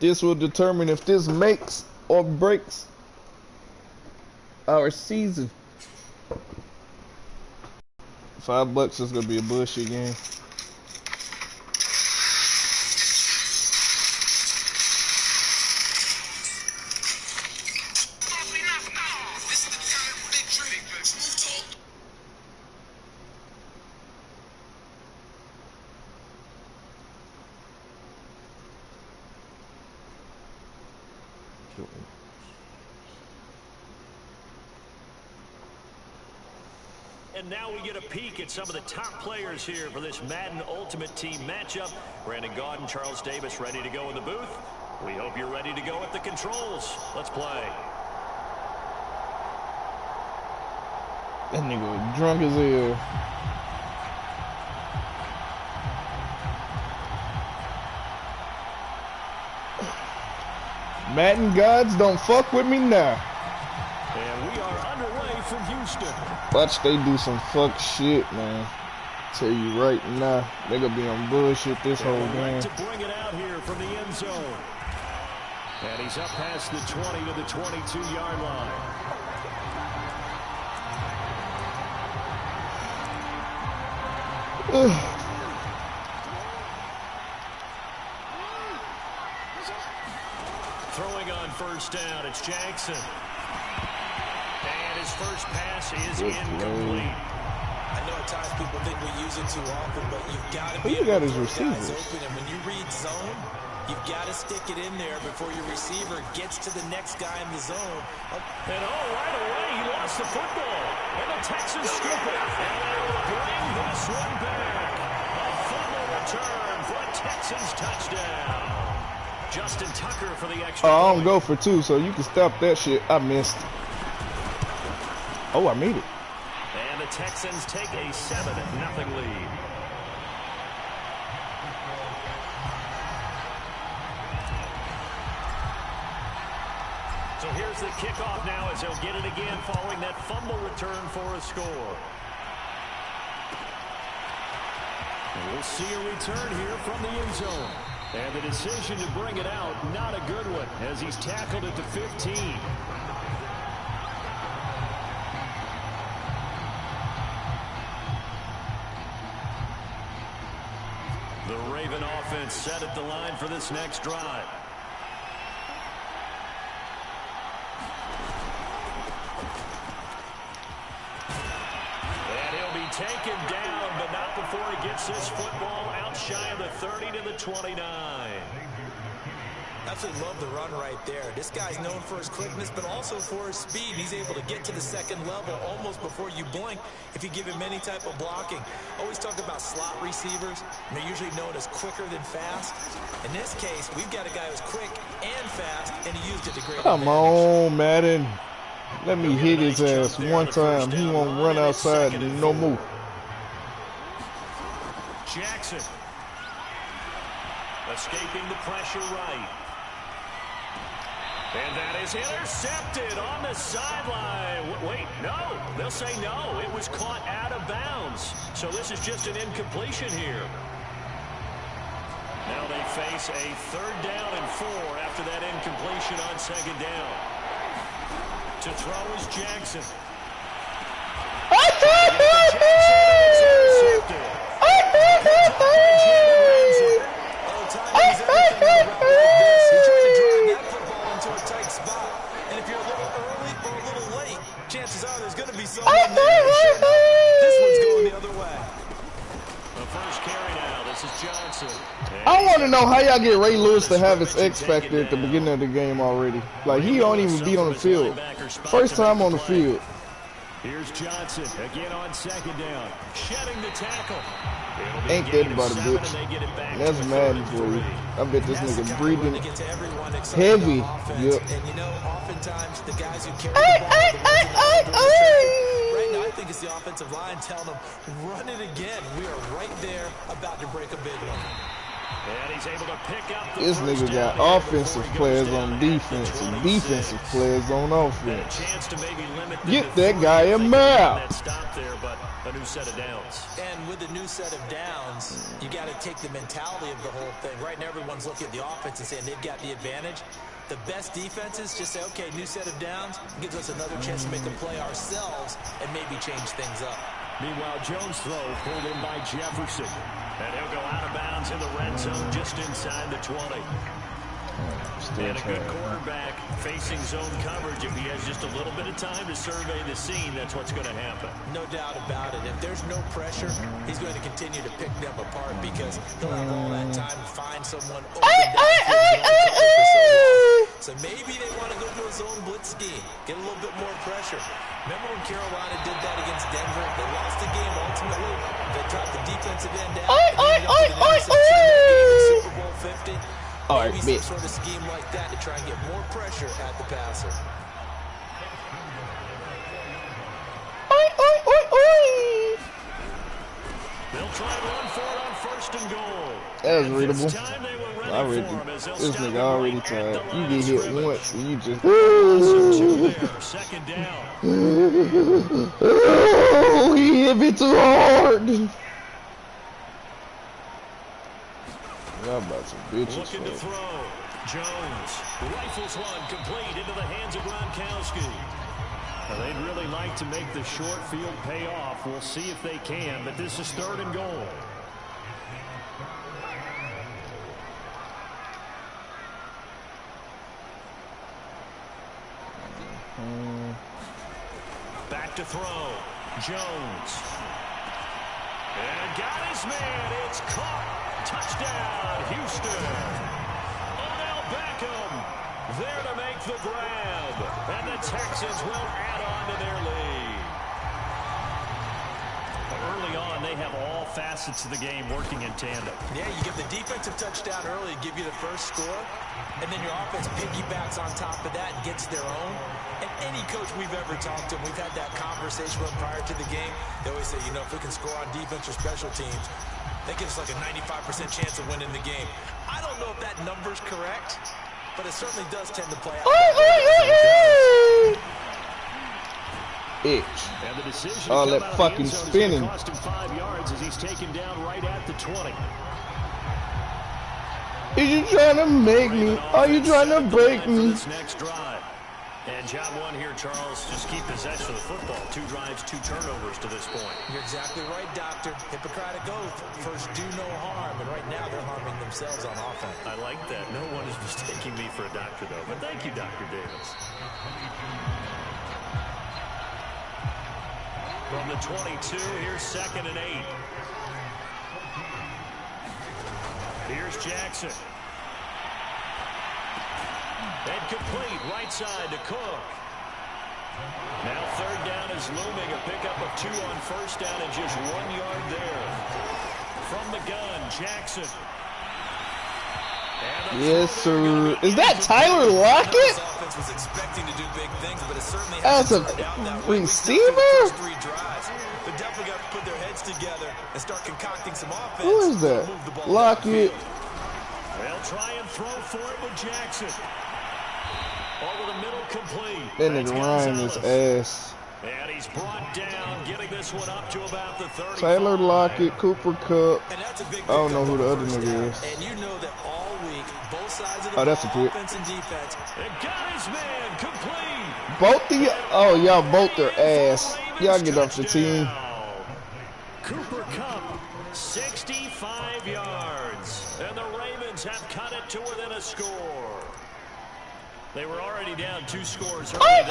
This will determine if this makes or breaks our season. $5 is gonna be a bullshit game. And now we get a peek at some of the top players here for this Madden Ultimate Team matchup. Brandon Gaudin, Charles Davis ready to go in the booth. We hope you're ready to go at the controls. Let's play. That nigga was drunk as hell. Madden gods, don't fuck with me now. And we are underway from Houston. Watch they do some fuck shit, man. Tell you right now, they gonna be on bullshit this whole game. To bring it out here from the end zone. And he's up past the 20 to the 22-yard line. Throwing on first down, it's Jackson. And his first pass is incomplete. I know at times people think we use it too often, but you've got to Who be you got able as to throw guys receivers? open. And when you read zone, you've got to stick it in there before your receiver gets to the next guy in the zone. And right away, he lost the football. And the Texans scoop it. And they'll bring this one back. A fumble return for a Texans touchdown. Justin Tucker for the extra. I don't go for 2, so you can stop that shit. I missed. Oh, I made it. And the Texans take a 7-0 lead. So here's the kickoff now as he'll get it again following that fumble return for a score. And we'll see a return here from the end zone. And the decision to bring it out, not a good one, as he's tackled at the 15. The Raven offense set at the line for this next drive. And he'll be taken down, but not before he gets this football out shy of the 30 to the 29. Absolutely love the run right there. This guy's known for his quickness, but also for his speed. He's able to get to the second level almost before you blink if you give him any type of blocking. Always talk about slot receivers. They're usually known as quicker than fast. In this case, we've got a guy who's quick and fast, and he used it to great advantage. Come on, Madden. Let me hit his ass one time. He won't run outside no more. Jackson. Escaping the pressure right. And that is intercepted on the sideline. Wait, no. They'll say no. It was caught out of bounds. So this is just an incompletion here. Now they face a 3rd down and 4 after that incompletion on 2nd down. To throw is Jackson. Chances are there's going to be someone there. This one's going the other way. The first carry now. This is Johnson. I want to know how y'all get Ray Lewis to have his X factor at the beginning of the game already. Like, he don't even be on the field. First time on the field. Here's Johnson again on 2nd down. Shedding the tackle. Ain't that about a bitch? That's Madden for you. I bet this nigga breathing heavy. Yep. And you know, oftentimes the guys who carry the ball, right now I think it's the offensive line telling them, run it again. We are right there about to break a big one. And he's able to pick up the This nigga got offensive players on defense and defensive players on offense. Get that guy a map. Stop there, but a new set of downs. And with a new set of downs, you got to take the mentality of the whole thing. Right now, everyone's looking at the offense and saying they've got the advantage. The best defenses just say, okay, new set of downs gives us another chance to make a play ourselves and maybe change things up. Meanwhile, Jones' throw pulled in by Jefferson. And he'll go out of bounds in the red zone just inside the 20. And a good quarterback facing zone coverage. If he has just a little bit of time to survey the scene, that's what's going to happen. No doubt about it. If there's no pressure, he's going to continue to pick them apart because he'll have all that time to find someone open So maybe they want to go to a zone blitz scheme, get a little bit more pressure. Remember when Carolina did that against Denver? They lost the game ultimately. They dropped the defensive end down. Super Bowl 50. Maybe some sort of scheme like that to try and get more pressure at the passer. They'll try to run for it on 1st and goal. That was readable. I read this nigga already tired. You get hit once and you just. Second down. Oh, he hit me too hard. Y'all about some bitches. Looking to throw. Jones rifles one complete into the hands of Gronkowski. Now, they'd really like to make the short field pay off. We'll see if they can, but this is 3rd and goal. Back to throw. Jones. And got his man. It's caught. Touchdown, Houston. Odell Beckham there to make the grab. And the Texans will add on to their lead. Early on, they have all facets of the game working in tandem. Yeah, you get the defensive touchdown early, give you the first score, and then your offense piggybacks on top of that and gets their own. And any coach we've ever talked to, we've had that conversation with them prior to the game, they always say, you know, if we can score on defense or special teams, that gives us like a 95% chance of winning the game. I don't know if that number's correct, but it certainly does tend to play out. Itch. And the decision all that fucking spinning. Cost him 5 yards as he's taken down right at the 20. Is you trying to make me? Are you trying to break me? This next drive. And job one here, Charles, just keep possession of the football. 2 drives, 2 turnovers to this point. You're exactly right, Doctor. Hippocratic oath. First, do no harm. And right now, they're harming themselves on offense. I like that. No one is mistaking me for a doctor, though. But thank you, Dr. Davis. From the 22, here's 2nd and 8. Here's Jackson. And complete right side to Cook. Now third down is looming. A pickup of 2 on first down and just 1 yard there. From the gun, Jackson. Yes, sir. Is that Tyler Lockett? Was expecting to do big things, but it certainly as a receiver? They definitely got to put their heads together and start concocting some offense. Who is that? Lockett. They'll try and throw for it with Jackson. Over the middle, complete. That nigga Ryan is ass. And he's brought down, getting this one up to about the 30. Taylor Lockett, Cooper Kupp. I don't know who the other nigga is. And you know that all week, both sides of the that's a pick. offense and defense. And got his man complete. Both the y'all both are ass. Y'all get off the team. Cooper Kupp, 65 yards. And the Ravens have cut it to within a score. They were already down 2 scores early. To try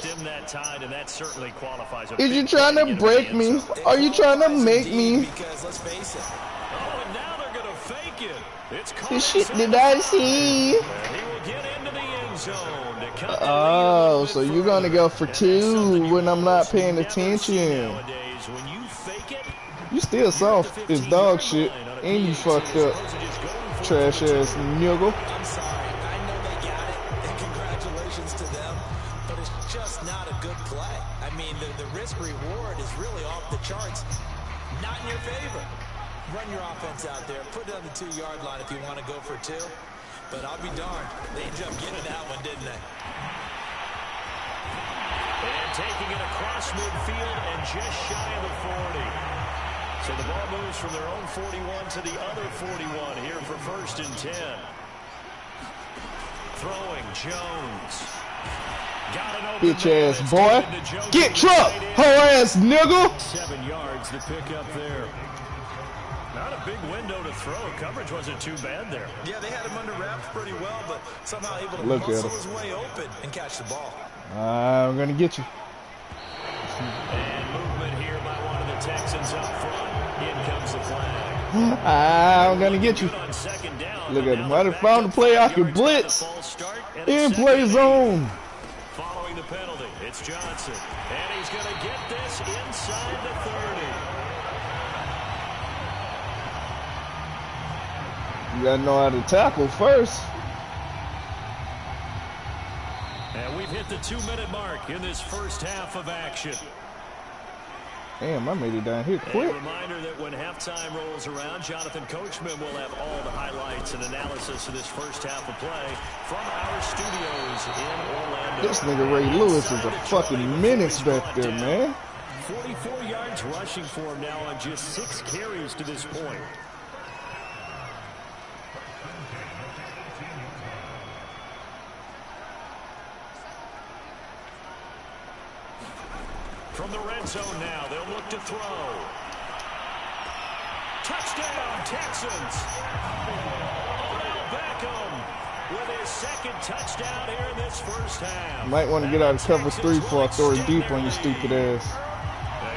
to stem that tide, and that certainly qualifies. Is you trying to break me? Are you trying to make me? Because let's face it. Oh, and now they're going to fake it. It's This shit did I see? He will get into the end zone to cut Oh, so you're gonna go for 2 when I'm not paying attention. nowadays. When you fake it, You still soft. It's dog shit. And you fucked up. Trash ass nigga. I'm sorry. I know they got it, and congratulations to them, but it's just not a good play. I mean, the risk-reward is really off the charts. Not in your favor. Run your offense out there. Put it on the 2-yard line if you want to go for 2. But I'll be darned. They ended up getting that one, didn't they? and taking it across midfield and just shy of the 40. So the ball moves from their own 41 to the other 41 here for 1st and 10. Throwing Jones. Got an open Bitch ass boy. Get truck, hoe ass nigga. 7 yards to pick up there. Not a big window to throw. Coverage wasn't too bad there. Yeah, they had him under wraps pretty well, but somehow able to Look at muscle him. his way open and catch the ball. I'm gonna get you. And movement here by one of the Texans up front. In comes the flag. I'm gonna get you. Good on 2nd down. Look at him. I done found a play I can blitz. In play zone. Following the penalty, it's Johnson. And he's going to get this inside the 30. You gotta know how to tackle first. And we've hit the 2-minute mark in this first half of action. Damn, I made it down here A quick. reminder that when halftime rolls around, Jonathan Coachman will have all the highlights and analysis of this first half of play from our studios in Orlando. This nigga Ray Lewis is a fucking menace back there, man. 44 yards rushing for him now on just 6 carries to this point. From the red zone now, they'll look to throw. Touchdown, Texans. Odell Beckham with his 2nd touchdown here in this first half. Might want to get out of cover 3 before I throw it deep on your stupid ass.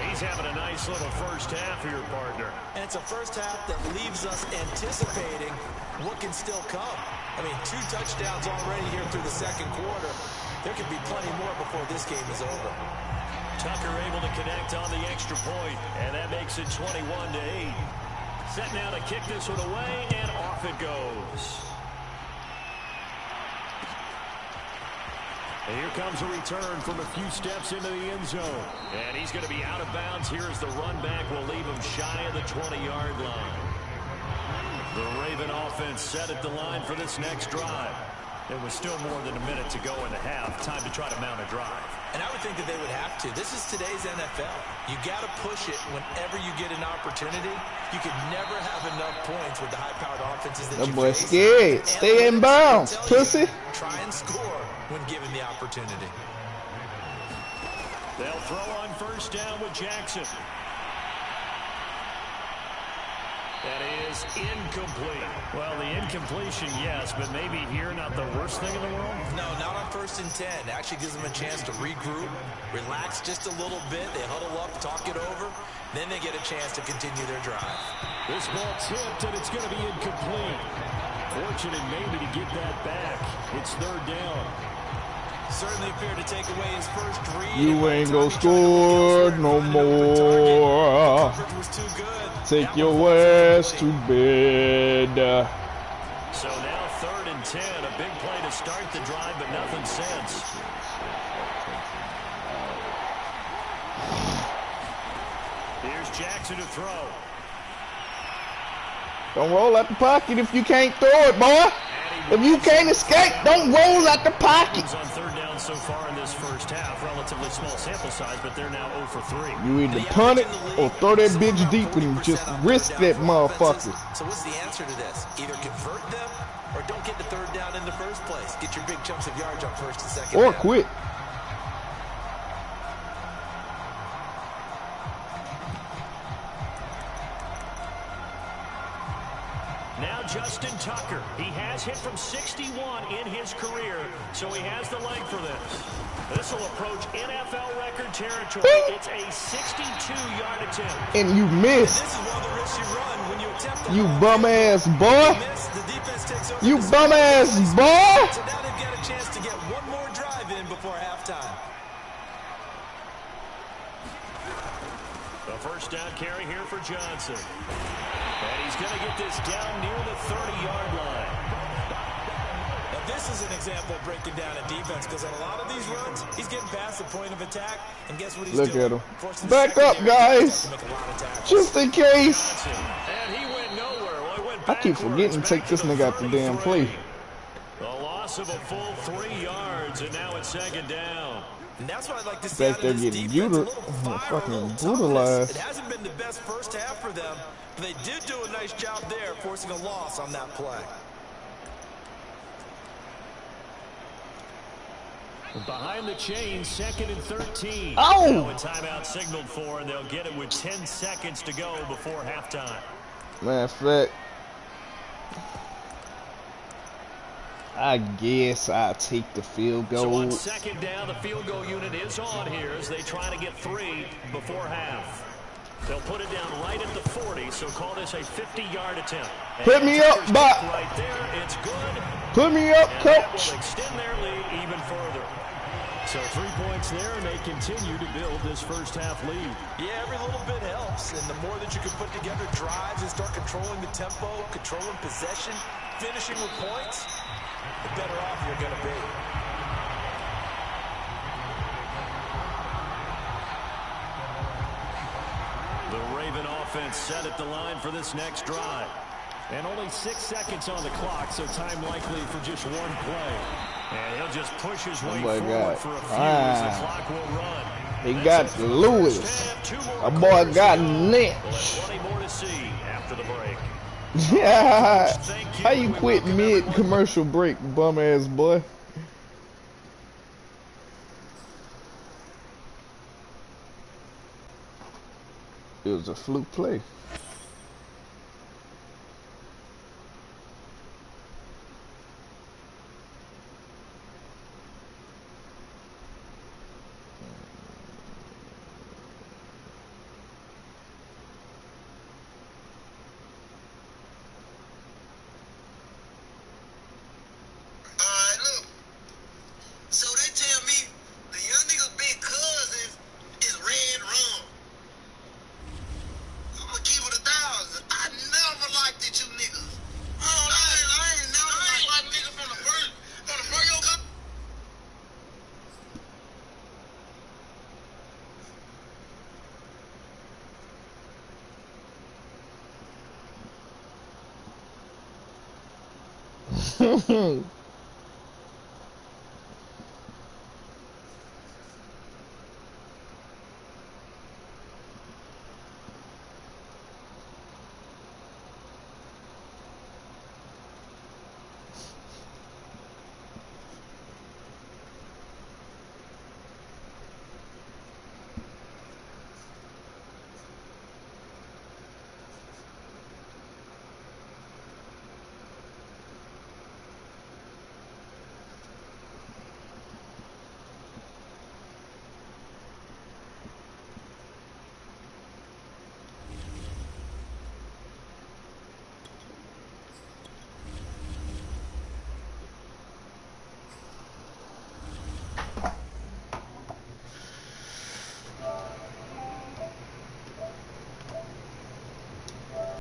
He's having a nice little first half here, partner. And it's a first half that leaves us anticipating what can still come. I mean, 2 touchdowns already here through the 2nd quarter. There could be plenty more before this game is over. Tucker able to connect on the extra point, and that makes it 21-8. Set now to kick this one away, and off it goes. And here comes a return from a few steps into the end zone. And he's going to be out of bounds here as the run back will leave him shy of the 20-yard line. The Raven offense set at the line for this next drive. There was still more than a minute to go in the half. Time to try to mount a drive. And I would think that they would have to. This is today's NFL. You got to push it whenever you get an opportunity. You can never have enough points with the high-powered offenses that That you boy face. scared. Stay in bounds, pussy. Try and score when given the opportunity. They'll throw on 1st down with Jackson. That is incomplete. Well, the incompletion, yes, but maybe here not the worst thing in the world? No, not on 1st and 10. It actually gives them a chance to regroup, relax just a little bit. They huddle up, talk it over. Then they get a chance to continue their drive. This ball tipped, and it's going to be incomplete. fortunate maybe to get that back. It's third down. Certainly appeared to take away his first read. You ain't gonna score no more. Take your ass to bed. So now 3rd and 10. A big play to start the drive, but nothing since. Here's Jackson to throw. Don't roll out the pocket if you can't throw it, boy. If you can't escape, don't roll out the pocket. On 3rd down so far in this first half, relatively small sample size, but they're now 0 for 3. You either punt it or throw that bitch deep and just risk that motherfucker. So what's the answer to this? Either convert them or don't get the 3rd down in the first place. Get your big chunks of yards on 1st and 2nd Or down. quit. Now Justin Tucker. He has hit from 61 in his career, so he has the leg for this. This will approach NFL record territory. It's a 62-yard attempt. And you miss. This is one of the risks you run when you attempt to You bum ass boy. miss. The defense takes over. You bum ass boy. So now they've got a chance to get one more drive in before halftime. The first down carry here for Johnson. And he's going to get this down near the 30-yard line. Now this is an example of breaking down a defense because on a lot of these runs, he's getting past the point of attack. And guess what he's Look doing? at him. Forcing the Back up, secondary guys. to make a lot of tackles. Just in case. And he went nowhere. Well, he went I keep forgetting to take this nigga out the damn play. The loss of a full 3 yards, and now it's 2nd down. And that's what I'd like to see Back out there of this getting defense. A little fire, a fucking little toughness. brutalized. It hasn't been the best first half for them, but they did do a nice job there, forcing a loss on that play. Behind the chain, 2nd and 13. Oh! Now a timeout signaled for, and they'll get it with 10 seconds to go before halftime. Matter of fact, I guess I'll take the field So goal. on 2nd down, the field goal unit is on here as they try to get 3 before half. They'll put it down right at the 40, so call this a 50-yard attempt. Put me up, Tucker's Bop. kick right there, it's good. Put me up, And that coach. will extend their lead even further. So 3 points there, and they continue to build this first half lead. Yeah, every little bit helps, and the more that you can put together drives and start controlling the tempo, controlling possession, finishing with points, the better off you're going to be. The Raven offense set at the line for this next drive. And only 6 seconds on the clock, so time likely for just one play. And he'll just push his way my forward God. for a few as the Ah. clock will run. He That's got it for the Lewis. first half. 2 more A boy quarters got to go. Lynch. We'll have plenty more to see after the break. Yeah. Thank you. How you We quit welcome mid everyone. commercial break, bum ass boy? It was a fluke play. Alright, look. So they tell me the young nigga's big cousin is red rum. I'ma keep it 1,000. I never liked it, you niggas. I ain't never liked niggas from the first yo come.